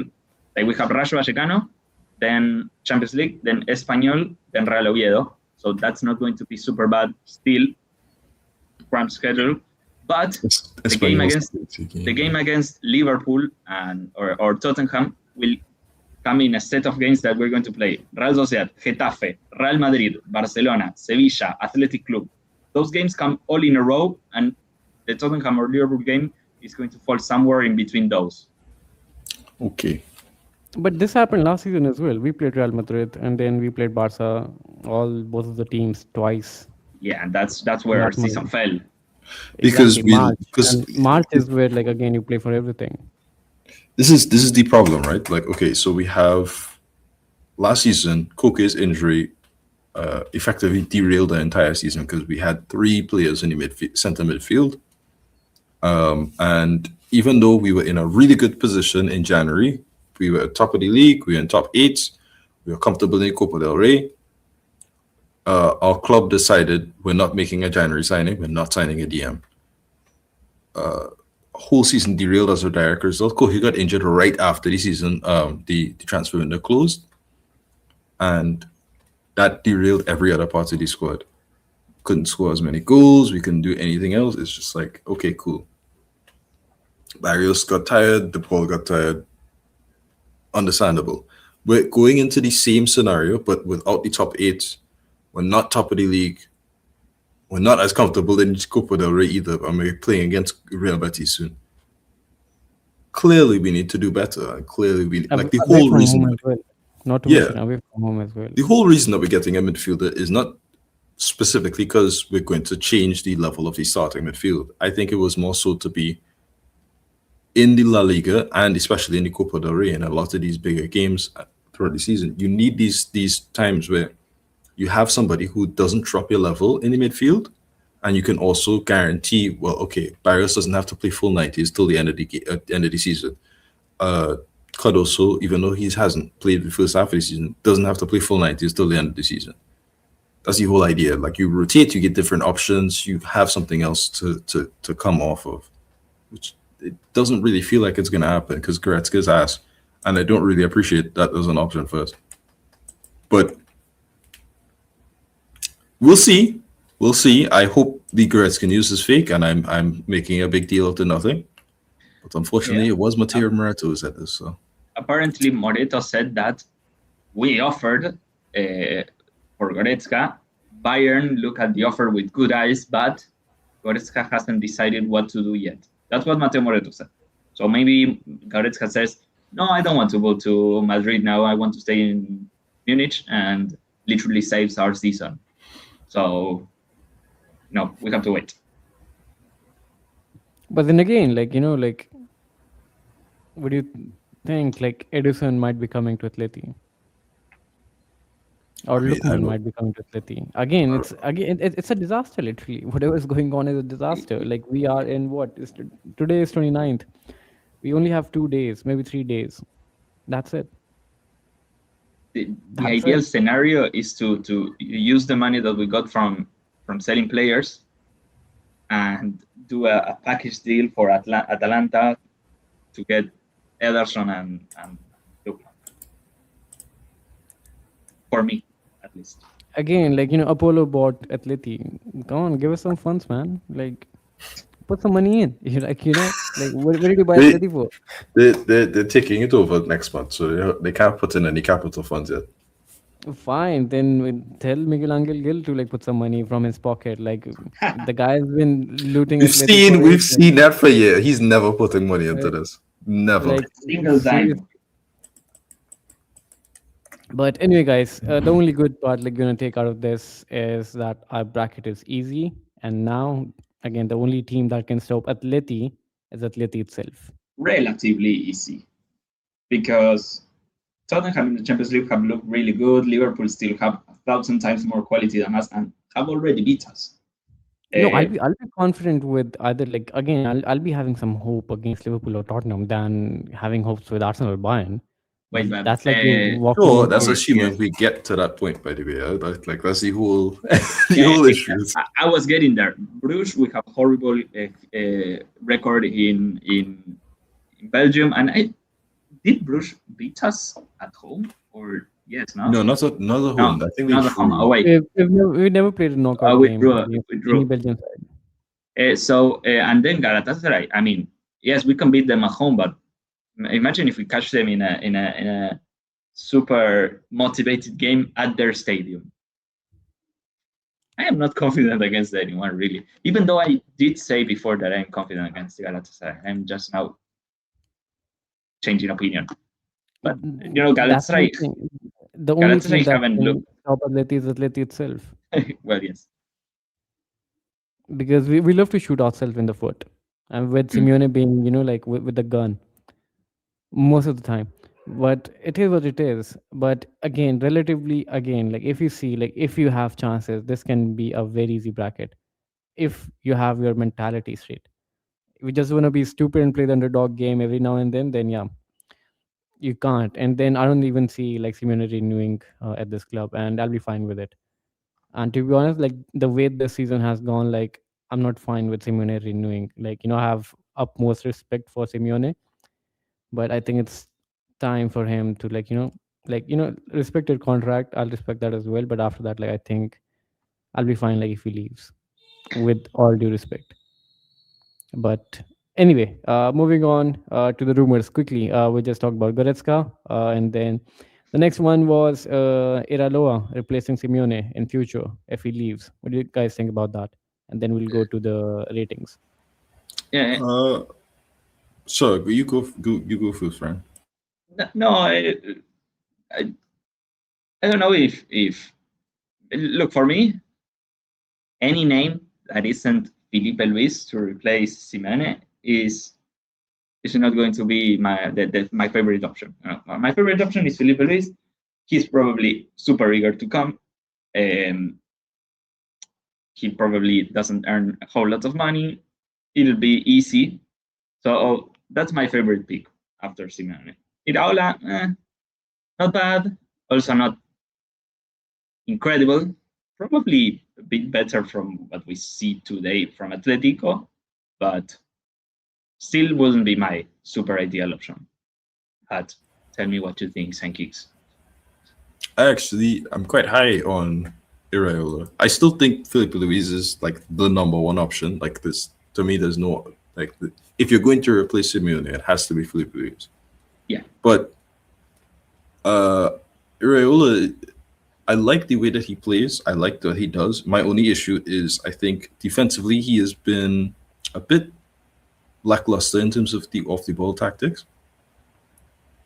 S3: like we have Rayo Vallecano, then Champions League, then Espanyol, then Real Oviedo. So that's not going to be super bad still. Cramped schedule, but the game against Liverpool or Tottenham will come in a set of games that we're going to play. Real Sociedad, Getafe, Real Madrid, Barcelona, Sevilla, Athletic Club. Those games come all in a row, and the Tottenham or Liverpool game is going to fall somewhere in between those.
S2: Okay.
S1: But this happened last season as well. We played Real Madrid, and then we played Barca, both of the teams twice.
S3: Yeah, and that's where our season fell.
S2: Because
S1: March is where, like, again, you play for everything.
S2: This is the problem, right? Like, okay, so we have last season, Koke's injury effectively derailed the entire season because we had 3 players in the center midfield. And even though we were in a really good position in January, we were at top of the league, we were in top 8, we were comfortable in Copa del Rey. Our club decided we're not making a January signing, we're not signing a DM. Whole season derailed as a direct result. Koke got injured right after the season, the transfer window closed, and that derailed every other part of the squad. Couldn't score as many goals, we couldn't do anything else. It's just like, okay, cool. Barrios got tired, De Paul got tired. Understandable. We're going into the same scenario, but without the top 8. We're not top of the league. We're not as comfortable in Copa del Rey either. And we're playing against Real Betis soon. Clearly, we need to do better. And clearly, the whole reason.
S1: Not to mention away from home as well.
S2: The whole reason that we're getting a midfielder is not specifically because we're going to change the level of the starting midfield. I think it was more so to be in the La Liga and especially in the Copa del Rey and a lot of these bigger games throughout the season. You need these times where you have somebody who doesn't drop your level in the midfield, and you can also guarantee, well, okay, Barrios doesn't have to play full 90s till the end of the season. Cardoso, even though he hasn't played the first half of the season, doesn't have to play full 90s till the end of the season. That's the whole idea. Like you rotate, you get different options, you have something else to come off of, which it doesn't really feel like it's going to happen because Goretzka's ass, and I don't really appreciate that as an option first. But we'll see. We'll see. I hope the Goretzka news is fake, and I'm making a big deal out of nothing. But unfortunately, it was Mateo Moreto who said this. So
S3: apparently, Moreto said that we offered for Goretzka. Bayern look at the offer with good eyes, but Goretzka hasn't decided what to do yet. That's what Mateo Moreto said. So maybe Goretzka says, no, I don't want to go to Madrid now. I want to stay in Munich, and literally saves our season. So, no, we have to wait.
S1: But then again, like, what do you think? Like, Edison might be coming to Atleti, or
S2: I mean, I
S1: Lookman
S2: don't.
S1: might be coming to Atleti. Again, it's a disaster. Literally, whatever is going on is a disaster. Like, we are in what is today is 29th. We only have 2 days, maybe 3 days. That's it.
S3: The
S1: That's
S3: ideal
S1: it.
S3: scenario is to use the money that we got from selling players and do a package deal for Atalanta to get Ederson and Lookman. For me, at least.
S1: Again, like, Apollo bought Atleti. Come on, give us some funds, man. Like, put some money in. Like, what did you buy
S2: They-
S1: Atleti for?
S2: They're taking it over next month, so they can't put in any capital funds yet.
S1: Fine, then we tell Miguel Angel Gil to like put some money from his pocket. Like, the guy's been looting Atleti for
S2: We've
S1: ages.
S2: seen that for years. He's never putting money into
S1: Right.
S2: this. Never.
S1: Like,
S3: Single
S1: seriously.
S3: time.
S1: But anyway, guys, the only good part like gonna take out of this is that our bracket is easy, and now again the only team that can stop Atleti is Atleti itself.
S3: Relatively easy, because Tottenham in the Champions League have looked really good. Liverpool still have 1,000 times more quality than us and have already beat us.
S1: No, I'll be confident with either like again I'll be having some hope against Liverpool or Tottenham than having hopes with Arsenal or Bayern.
S3: Wait, but,
S1: That's like you walking
S2: Sure,
S1: into
S2: that's
S3: yeah,
S2: assuming
S3: yeah.
S2: we get to that point, by the way. That's the whole
S3: Yeah,
S2: whole issue.
S3: I was getting there. Bruges, we have horrible record in Belgium, and did Bruges beat us at home or yes?
S2: No, not at home. I think they
S3: not at home.
S2: drew.
S3: Away.
S1: we never played a knockout
S3: We
S1: game
S3: drew.
S1: against
S3: We
S1: any
S3: drew.
S1: Belgian side.
S3: And then Galatasaray. I mean, yes, we can beat them at home, but imagine if we catch them in a super motivated game at their stadium. I am not confident against anyone really, even though I did say before that I'm confident against Galatasaray. I'm just now changing opinion. But
S1: That's
S3: Galatasaray,
S1: the thing. The only team
S3: Galatasaray
S1: that
S3: haven't
S1: can
S3: looked.
S1: stop Atleti is Atleti itself.
S3: Well, yes.
S1: Because we love to shoot ourselves in the foot. And with Simeone being, like with the gun most of the time. But it is what it is. But again, relatively, again, like if you see, like if you have chances, this can be a very easy bracket. If you have your mentality straight. If you just want to be stupid and play the underdog game every now and then yeah, you can't. And then I don't even see like Simeone renewing at this club, and I'll be fine with it. And to be honest, like the way this season has gone, like I'm not fine with Simeone renewing. Like, I have utmost respect for Simeone, but I think it's time for him to respected contract. I'll respect that as well. But after that, like I think I'll be fine like if he leaves, with all due respect. But anyway, moving on to the rumors quickly. We just talked about Goretzka, and then the next one was Iraloa replacing Simeone in future if he leaves. What do you guys think about that? And then we'll go to the ratings.
S3: Yeah.
S2: So you go first, Fran.
S3: No, I don't know if look, for me, any name that isn't Felipe Luis to replace Simeone is not going to be my favorite option. My favorite option is Felipe Luis. He's probably super eager to come. He probably doesn't earn a whole lot of money. It'll be easy. So that's my favorite pick after Simeone. Iraola, not bad. Also not incredible. Probably a bit better from what we see today from Atletico, but still wouldn't be my super ideal option. But tell me what you think, Sankix.
S2: I'm quite high on Iraola. I still think Felipe Luis is like the number one option. Like this, to me, there's no like if you're going to replace Simeone, it has to be Felipe Luis.
S3: Yeah.
S2: But Iraola, I like the way that he plays. I like what he does. My only issue is I think defensively he has been a bit lackluster in terms of the off the ball tactics.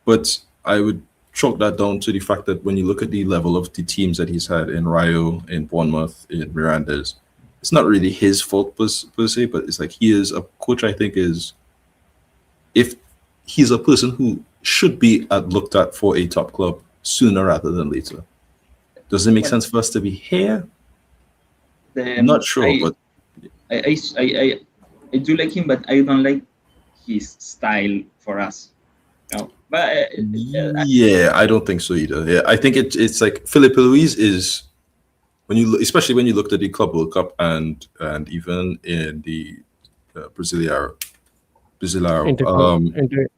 S2: But I would chalk that down to the fact that when you look at the level of the teams that he's had in Rayo, in Bournemouth, in Miranda's, it's not really his fault per se, but it's like he is a coach. I think is if he's a person who should be looked at for a top club sooner rather than later. Does it make sense for us to be here? I'm not sure, but
S3: I do like him, but I don't like his style for us. No, but
S2: yeah, I don't think so either. Yeah, I think it's like Filipe Luis is especially when you looked at the Club World Cup and even in the Brasileiro,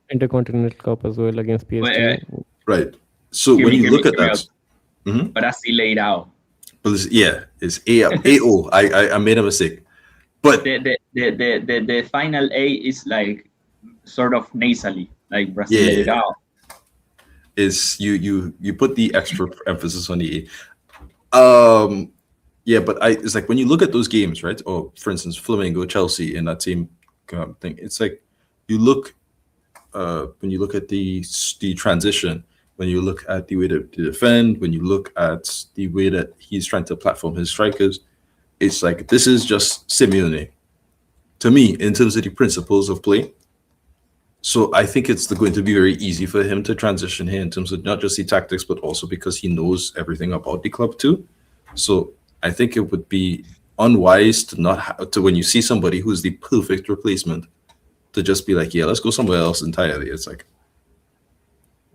S1: Intercontinental Cup as well against PSG.
S2: Right. So when you look at that,
S3: Brasileirão.
S2: Yeah, it's AO. I made a mistake, but
S3: the final A is like sort of nasally, like Brasileirão.
S2: Yeah. Is you put the extra emphasis on the A. Yeah, but it's like when you look at those games, right? Or for instance, Flamengo, Chelsea in that same thing. It's like you look when you look at the transition, when you look at the way to defend, when you look at the way that he's trying to platform his strikers, it's like this is just Simeone to me in terms of the principles of play. So I think it's going to be very easy for him to transition here in terms of not just the tactics, but also because he knows everything about the club too. So I think it would be unwise to not to when you see somebody who's the perfect replacement to just be like, yeah, let's go somewhere else entirely. It's like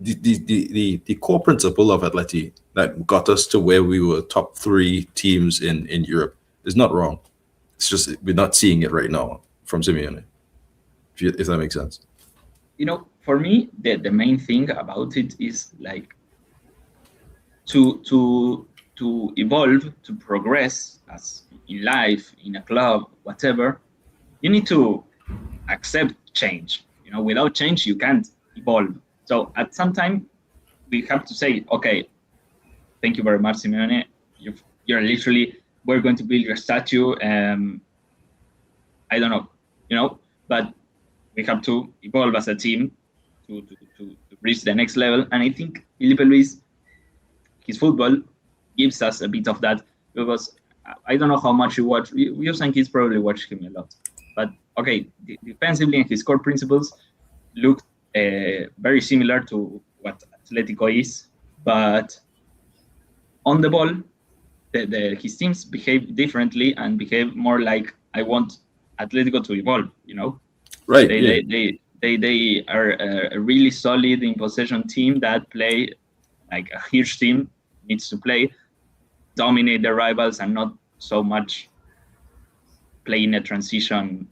S2: the core principle of Atleti that got us to where we were top 3 teams in Europe is not wrong. It's just we're not seeing it right now from Simeone, if that makes sense.
S3: For me, the main thing about it is like to evolve, to progress as in life, in a club, whatever. You need to accept change. Without change, you can't evolve. So at some time, we have to say, okay, thank you very much, Simeone. You're literally, we're going to build your statue. I don't know, but we have to evolve as a team to reach the next level. And I think Filipe Luis, his football gives us a bit of that, because I don't know how much you watch. You and kids probably watch him a lot. But okay, defensively and his core principles look very similar to what Atletico is. But on the ball, his teams behave differently and behave more like I want Atletico to evolve,
S2: Right.
S3: They are a really solid in possession team that play like a huge team needs to play, dominate their rivals, and not so much play in a transition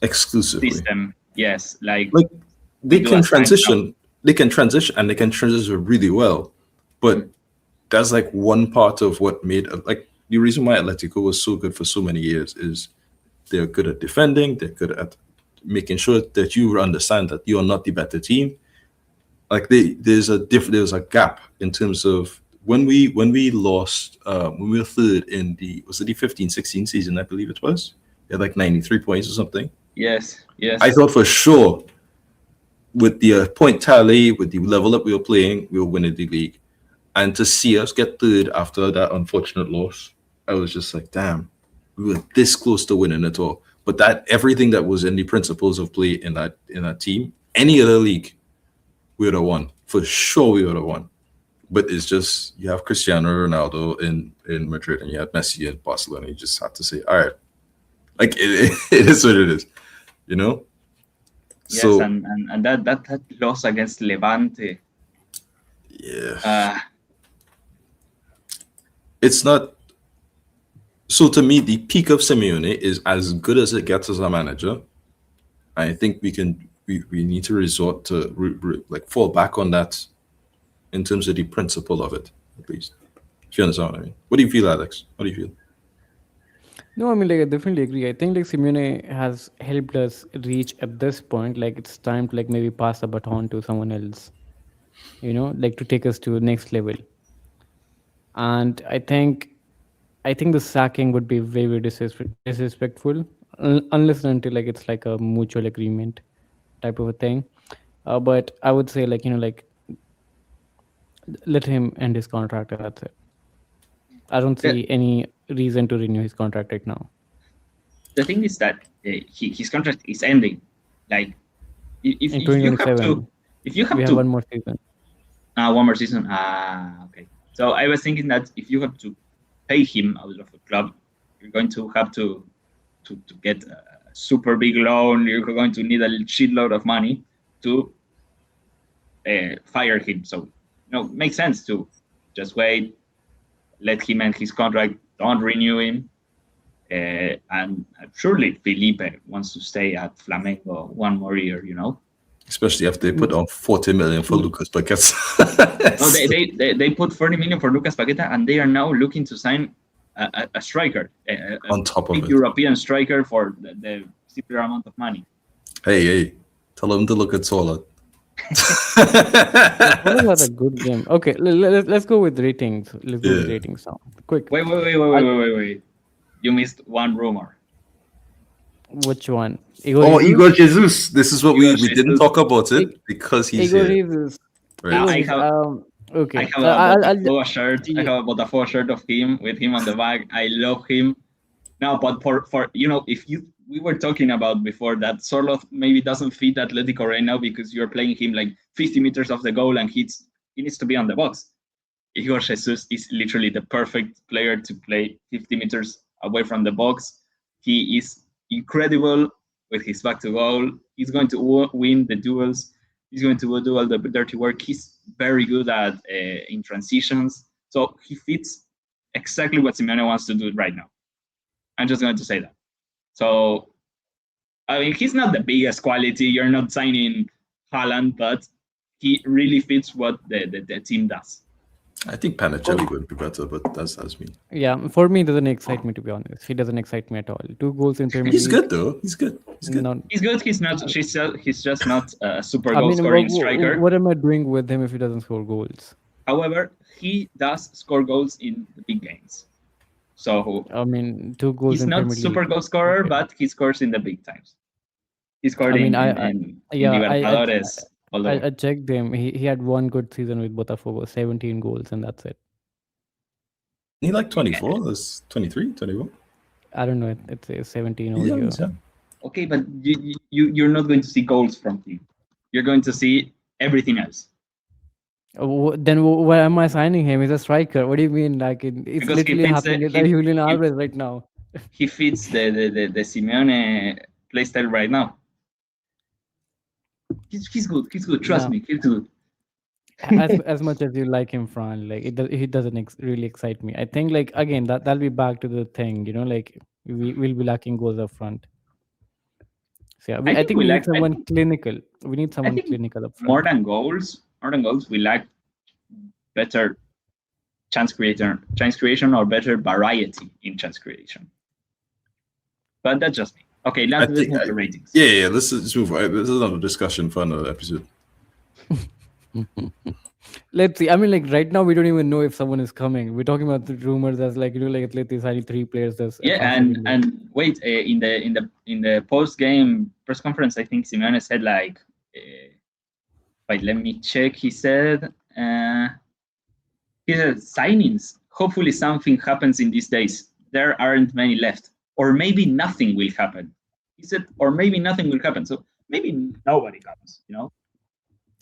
S2: exclusively
S3: system. Yes, like
S2: they can transition. They can transition, and they can transition really well. But that's like one part of what made like the reason why Atletico was so good for so many years is they're good at defending. They're good at making sure that you understand that you are not the better team. Like there's a gap in terms of when we lost when we were third in the 15-16 season, I believe it was. They had like 93 points or something.
S3: Yes.
S2: I thought for sure with the point tally, with the level that we were playing, we were winning the league. And to see us get third after that unfortunate loss, I was just like, damn, we were this close to winning it all. But that everything that was in the principles of play in that team, any other league, we would have won. For sure we would have won. But it's just you have Cristiano Ronaldo in Madrid and you have Messi in Barcelona. You just have to say, all right. Like it is what it is, Yes,
S3: so, and that loss against Levante.
S2: Yeah. It's not. So to me, the peak of Simeone is as good as it gets as a manager. I think we need to resort to fall back on that in terms of the principle of it, at least. If you understand what I mean. What do you feel, Alex? What do you feel?
S1: No, I mean, I definitely agree. I think Simeone has helped us reach at this point. It's time to maybe pass the baton to someone else, to take us to the next level. And I think the sacking would be very, very disrespectful unless and until it's a mutual agreement type of a thing. But I would say let him end his contract and that's it. I don't see any reason to renew his contract right now.
S3: The thing is that his contract is ending. Like, if
S1: In
S3: you have
S1: 2027,
S3: to, if you have
S1: we have
S3: to,
S1: one more season.
S3: one more season. Okay. So I was thinking that if you have to pay him out of the club, you're going to have to get a super big loan. You're going to need a shitload of money to fire him. So, makes sense to just wait, let him end his contract, don't renew him. And surely Felipe wants to stay at Flamengo one more year,
S2: Especially after they put on 40 million for Lucas Paqueta.
S3: No, they put 40 million for Lucas Paqueta, and they are now looking to sign a striker,
S2: On top of
S3: big
S2: it.
S3: European striker for the similar amount of money.
S2: Hey, tell them to look at Sørloth.
S1: What was a good game? Okay, let's go with ratings. Let's go with
S2: Yeah.
S1: ratings now. Quick.
S3: Wait. You missed one rumor.
S1: Which one?
S2: Igor Jesus. This is what we
S3: Igor
S2: didn't
S3: Jesus.
S2: talk about it because he's
S1: Igor
S2: here.
S1: Jesus.
S2: Right.
S3: I have
S1: Okay.
S3: I have a
S1: I'll-
S3: Botafogo shirt. I have a Botafogo shirt of him with him on the back. I love him. Now, but for if we were talking about before that Sørloth maybe doesn't fit Atletico right now because you're playing him like 50 meters off the goal and he needs to be on the box. Igor Jesus is literally the perfect player to play 50 meters away from the box. He is incredible with his back to goal. He's going to win the duels. He's going to do all the dirty work. He's very good at in transitions. So he fits exactly what Simeone wants to do right now. I'm just going to say that. So, I mean, he's not the biggest quality. You're not signing Haaland, but he really fits what the team does.
S2: I think Panicelli would be better, but that's me.
S1: Yeah, for me, it doesn't excite me, to be honest. He doesn't excite me at all. 2 goals in Premier
S2: He's
S1: League.
S2: good though. He's good.
S1: Not,
S3: He's good. He's not. He's just not a super
S1: I
S3: goal
S1: mean,
S3: scoring striker.
S1: what am I doing with him if he doesn't score goals?
S3: However, he does score goals in the big games. So
S1: I mean, 2 goals
S3: he's
S1: in
S3: not
S1: Premier League.
S3: super goal scorer,
S1: Okay.
S3: but he scores in the big times. He scored
S1: I mean,
S3: in
S1: yeah,
S3: Libertadores.
S1: I checked him. He had one good season with Botafogo, 17 goals, and that's it.
S2: He like 24. That's 23, 21.
S1: I don't know. It's 17 over
S2: Yeah,
S1: here.
S2: yeah.
S3: Okay, but you're not going to see goals from him. You're going to see everything else.
S1: Then why am I signing him? He's a striker. What do you mean? Like it's
S3: Because he
S1: literally
S3: fits
S1: happening with
S3: he-
S1: Julian
S3: he-
S1: Álvarez right now.
S3: He fits the Simeone playstyle right now. He's good. He's good. Trust
S1: Yeah.
S3: me. He's good.
S1: As much as you like him, Fran, like he doesn't really excite me. I think like again that'll be back to the thing, like we'll be lacking goals up front. So yeah, I think we need someone clinical. We need someone
S3: think
S1: clinical up front.
S3: More than goals, we lack better chance creation or better variety in chance creation. But that's just me. Okay, let's move to ratings.
S2: Yeah. Let's move on. This is another discussion for another episode.
S1: Let's see. I mean, like right now, we don't even know if someone is coming. We're talking about the rumors as like like Atleti signing 3 players.
S3: And wait, in the post game press conference, I think Simeone said like, wait, let me check. He said signings. Hopefully, something happens in these days. There aren't many left, or maybe nothing will happen. He said, or maybe nothing will happen. So maybe nobody comes.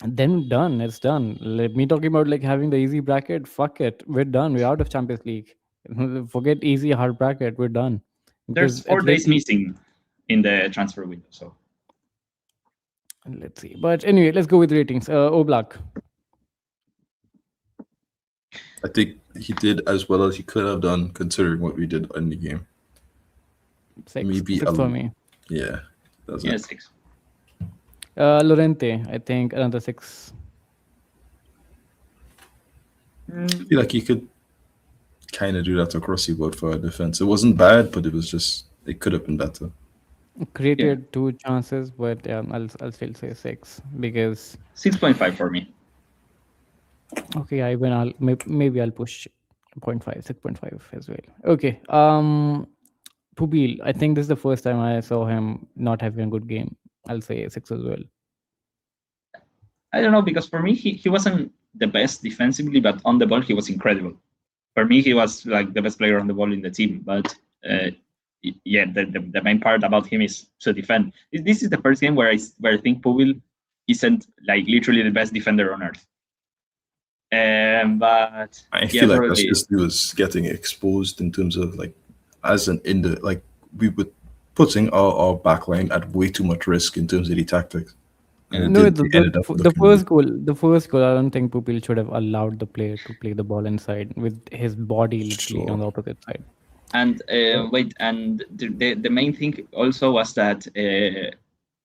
S1: Then done. It's done. Let me talking about like having the easy bracket. Fuck it. We're done. We're out of Champions League. Forget easy hard bracket. We're done.
S3: There's 4 days missing in the transfer window. So
S1: let's see. But anyway, let's go with ratings. Oblak.
S2: I think he did as well as he could have done considering what we did in the game.
S1: 6.
S2: Maybe
S1: 6 for me.
S2: Yeah. That's
S3: yeah,
S2: it.
S3: 6.
S1: Lorente, I think another 6.
S2: I feel like he could kind of do that across the board for our defense. It wasn't bad, but it could have been better.
S1: Created 2 chances, but I'll still say 6 because
S3: 6.5 for me.
S1: okay, maybe I'll push 0.5, 6.5 as well. Okay. Pubil, I think this is the first time I saw him not having a good game. I'll say 6 as well.
S3: I don't know, because for me, he wasn't the best defensively, but on the ball, he was incredible. for me, he was like the best player on the ball in the team. But yeah, the main part about him is to defend. This is the first game where I think Publ isn't like literally the best defender on earth. But
S2: I feel like that's just he was getting exposed in terms of like we were putting our backline at way too much risk in terms of the tactics.
S1: No, the first goal, I don't think Pupil should have allowed the player to play the ball inside with his body literally on the opposite side.
S3: And and the main thing also was that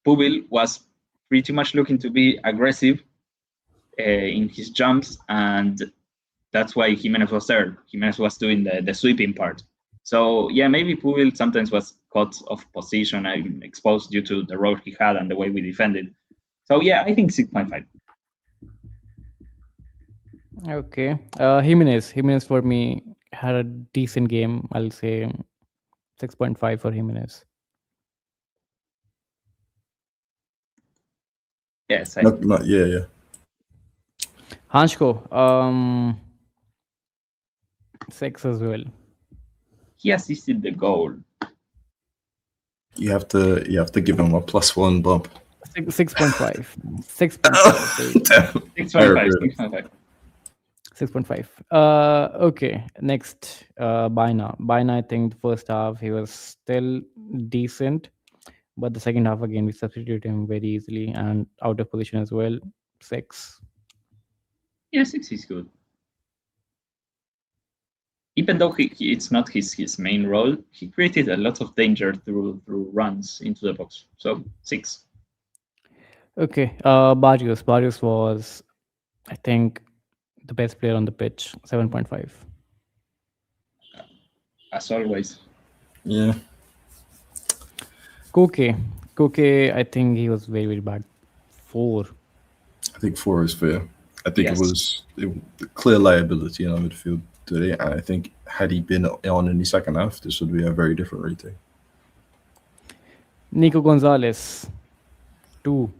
S3: Pupil was pretty much looking to be aggressive in his jumps, and that's why Jimenez was there. Jimenez was doing the sweeping part. So yeah, maybe Pupil sometimes was caught off position and exposed due to the role he had and the way we defended. So yeah, I think 6.5.
S1: Okay. Jimenez for me had a decent game. I'll say 6.5 for Jimenez.
S3: Yes.
S2: Yeah.
S1: Hancko, 6 as well.
S3: He assisted the goal.
S2: You have to give him a +1 bump.
S1: 6.5.
S3: 6.5.
S1: 6.5. Okay. Next, Baina. Baina, I think the first half he was still decent, but the second half again we substituted him very easily and out of position as well. 6.
S3: Yeah, 6 is good. Even though it's not his main role, he created a lot of danger through runs into the box. So 6.
S1: Okay. Barrios was, I think, the best player on the pitch. 7.5.
S3: As always.
S2: Yeah.
S1: Koke, I think he was very, very bad. 4.
S2: I think 4 is fair. I think it was a clear liability in our midfield today, and I think had he been on in the second half, this would be a very different rating.
S1: Nico Gonzalez, 2.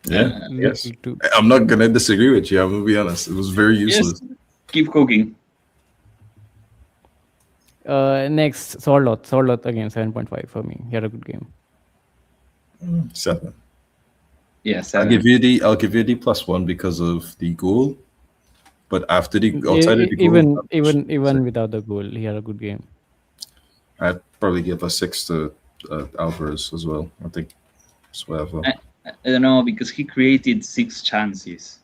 S2: Yeah, yes. 2. I'm not gonna disagree with you. I'm gonna be honest. It was very useless.
S3: Yes. Keep cooking.
S1: Next, Sørloth again, 7.5 for me. He had a good game.
S2: 7.
S3: Yeah, 7.
S2: I'll give you the +1 because of the goal. But after outside of the goal,
S1: even without the goal, he had a good game.
S2: I'd probably give a 6 to Álvarez as well. I think it's whatever.
S3: I don't know, because he created 6 chances.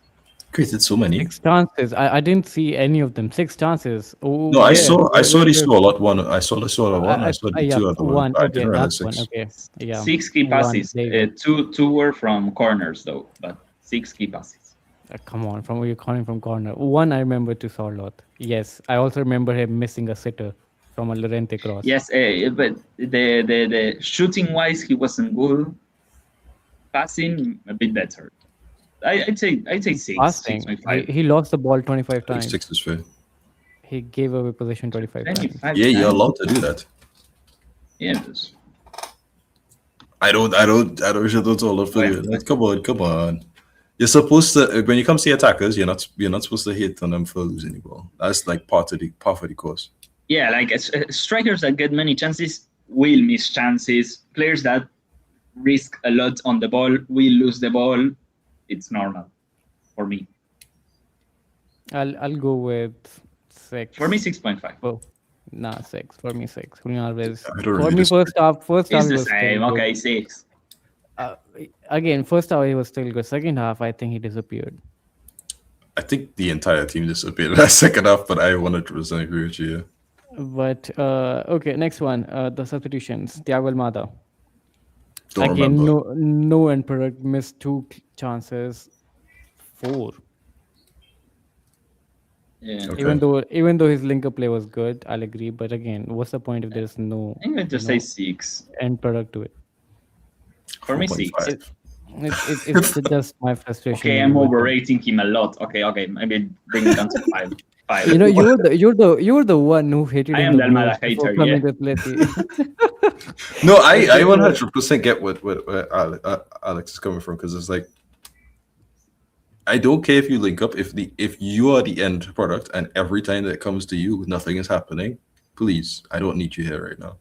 S2: Created so many.
S1: 6 chances. I didn't see any of them. 6 chances. Oh,
S2: no, I saw the Sørloth one. I saw the Sørloth one. I saw the 2 other ones. I didn't realize 6.
S1: Okay. Yeah.
S3: 6 key passes. 2 were from corners though, but 6 key passes.
S1: Come on, you're calling from corner. 1 I remember to Sørloth. Yes, I also remember him missing a sitter from a Lorente cross.
S3: Yes, but the shooting wise he wasn't good. Passing a bit better. I'd say 6.
S1: Passing, 6.5. He lost the ball 25 times.
S2: 6 is fair.
S1: He gave away possession 25 times.
S2: Yeah, you're allowed to do that.
S3: Yeah.
S2: I don't should all of it. Come on. You're supposed to, when you come to the attackers, you're not supposed to hit on them for losing the ball. That's like part of the course.
S3: Yeah, like strikers that get many chances will miss chances. Players that risk a lot on the ball will lose the ball. It's normal for me.
S1: I'll go with 6.
S3: For me, 6.5.
S1: Oh, 6. For me, 6. Julian Álvarez.
S2: For
S1: me, first half
S3: it's the same. Okay, 6.
S1: Again, first half he was still good. Second half, I think he disappeared.
S2: I think the entire team disappeared in that second half, but I 100% agree with you.
S1: But okay, next one, the substitutions. Thiago Almada.
S2: Don't
S1: again,
S2: remember.
S1: no end product, missed 2 chances. 4.
S3: Yeah.
S2: Okay.
S1: Even though his linker play was good, I'll agree. But again, what's the point if there's no?
S3: I'm going to say 6.
S1: End product to it.
S3: For me, 6.
S1: It's just my frustration.
S3: Okay, I'm overrating him a lot. Okay, maybe bring it down to 5. 5.
S1: You know, you're the one who hated him.
S3: I am the Almada hater.
S1: Yeah.
S2: No, I 100% get what Alex is coming from, because it's like I don't care if you link up. If you are the end product and every time that it comes to you, nothing is happening. Please, I don't need you here right now.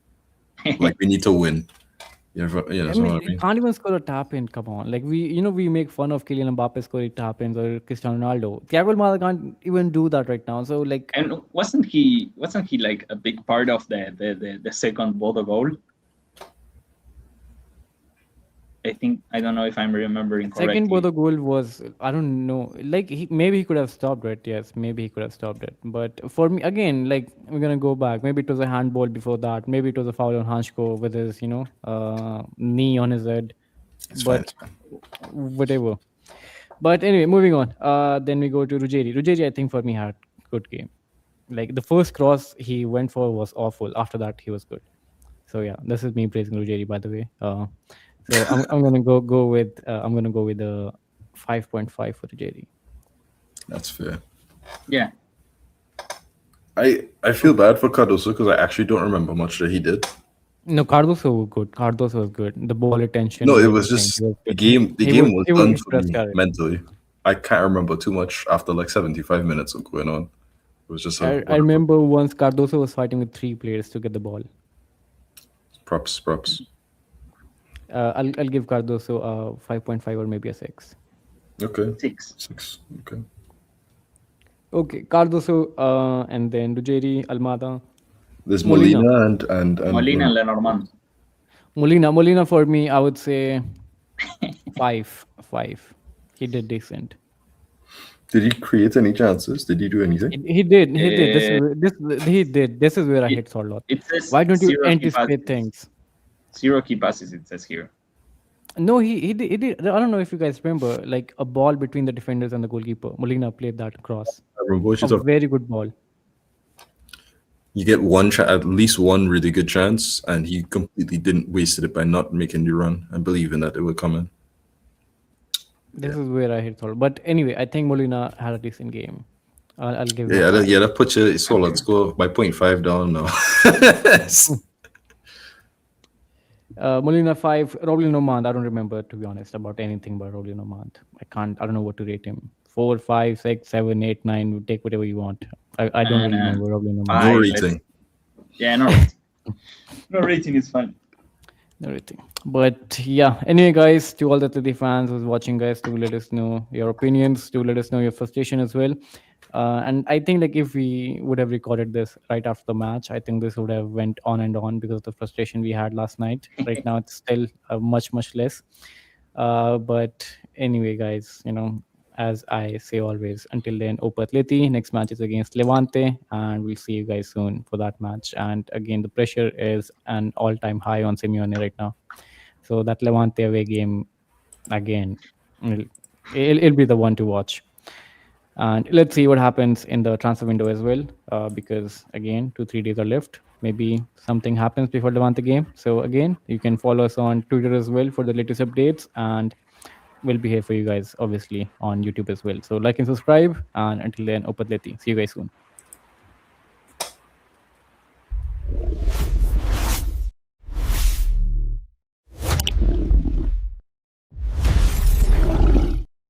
S2: Like we need to win. You know what I mean?
S1: Can't even score a tap in. Come on, like we make fun of Kylian Mbappe scoring tap ins or Cristiano Ronaldo. Thiago Almada can't even do that right now. So like,
S3: And wasn't he like a big part of the second Bodø goal? I don't know if I'm remembering correctly.
S1: second Bodø goal was, I don't know, like maybe he could have stopped it. Yes, maybe he could have stopped it. But for me, again, like we're gonna go back. Maybe it was a handball before that. Maybe it was a foul on Hancko with his knee on his head.
S2: It's fine.
S1: But whatever. But anyway, moving on. Then we go to Ruggeri. Ruggeri, I think for me had good game. Like the first cross he went for was awful. After that, he was good. So yeah, this is me praising Ruggeri, by the way. So I'm gonna go with the 5.5 for Ruggeri.
S2: That's fair.
S3: Yeah.
S2: I feel bad for Cardoso because I actually don't remember much that he did.
S1: No, Cardoso was good. Cardoso was good. The ball retention.
S2: No, it was just the game. The game was done for me
S1: carry.
S2: mentally. I can't remember too much after like 75 minutes of going on. It was just.
S1: I remember once Cardoso was fighting with 3 players to get the ball.
S2: Props.
S1: I'll give Cardoso a 5.5 or maybe a 6.
S2: Okay.
S3: 6.
S2: Okay.
S1: Okay, Cardoso, and then Ruggeri, Almada.
S2: There's Molina and
S3: Molina and Lenormand.
S1: Molina for me, I would say 5. He did decent.
S2: Did he create any chances? Did he do anything?
S1: He did. He did. This is where I hit Sørloth.
S3: It says
S1: Why don't you
S3: 0 key
S1: anticipate
S3: passes.
S1: things?
S3: 0 key passes, it says here.
S1: No, he did. I don't know if you guys remember, like a ball between the defenders and the goalkeeper. Molina played that cross.
S2: I remember what you're
S1: A
S2: talking-
S1: very good ball.
S2: You get at least one really good chance, and he completely didn't waste it by not making the run and believing that it would come in.
S1: This is where I hit Sørloth. But anyway, I think Molina had a decent game. I'll give him
S2: Yeah,
S1: a 5.
S2: that puts you solid score by 0.5 down now.
S1: Molina 5, Raúl Nomad. I don't remember, to be honest, about anything about Raúl Nomad. I don't know what to rate him. 4, 5, 6, 7, 8, 9. Take whatever you want. I don't really remember Raúl Nomad.
S2: No
S3: Let's-
S2: rating.
S3: Yeah, no rating. No rating is fine.
S1: Everything. But yeah, anyway, guys, to all the Atleti fans who's watching, guys, do let us know your opinions, do let us know your frustration as well. And I think like if we would have recorded this right after the match, I think this would have went on and on because of the frustration we had last night. Right now, it's still much less. But anyway, guys, as I say always, until then, Opa Atleti. Next match is against Levante, and we'll see you guys soon for that match. And again, the pressure is an all-time high on Simeone right now. So that Levante away game, again, it'll be the one to watch. And let's see what happens in the transfer window as well, because again, 2-3 days are left. Maybe something happens before Levante game. So again, you can follow us on Twitter as well for the latest updates, and we'll be here for you guys, obviously, on YouTube as well. So like and subscribe, and until then, Opa Atleti. See you guys soon.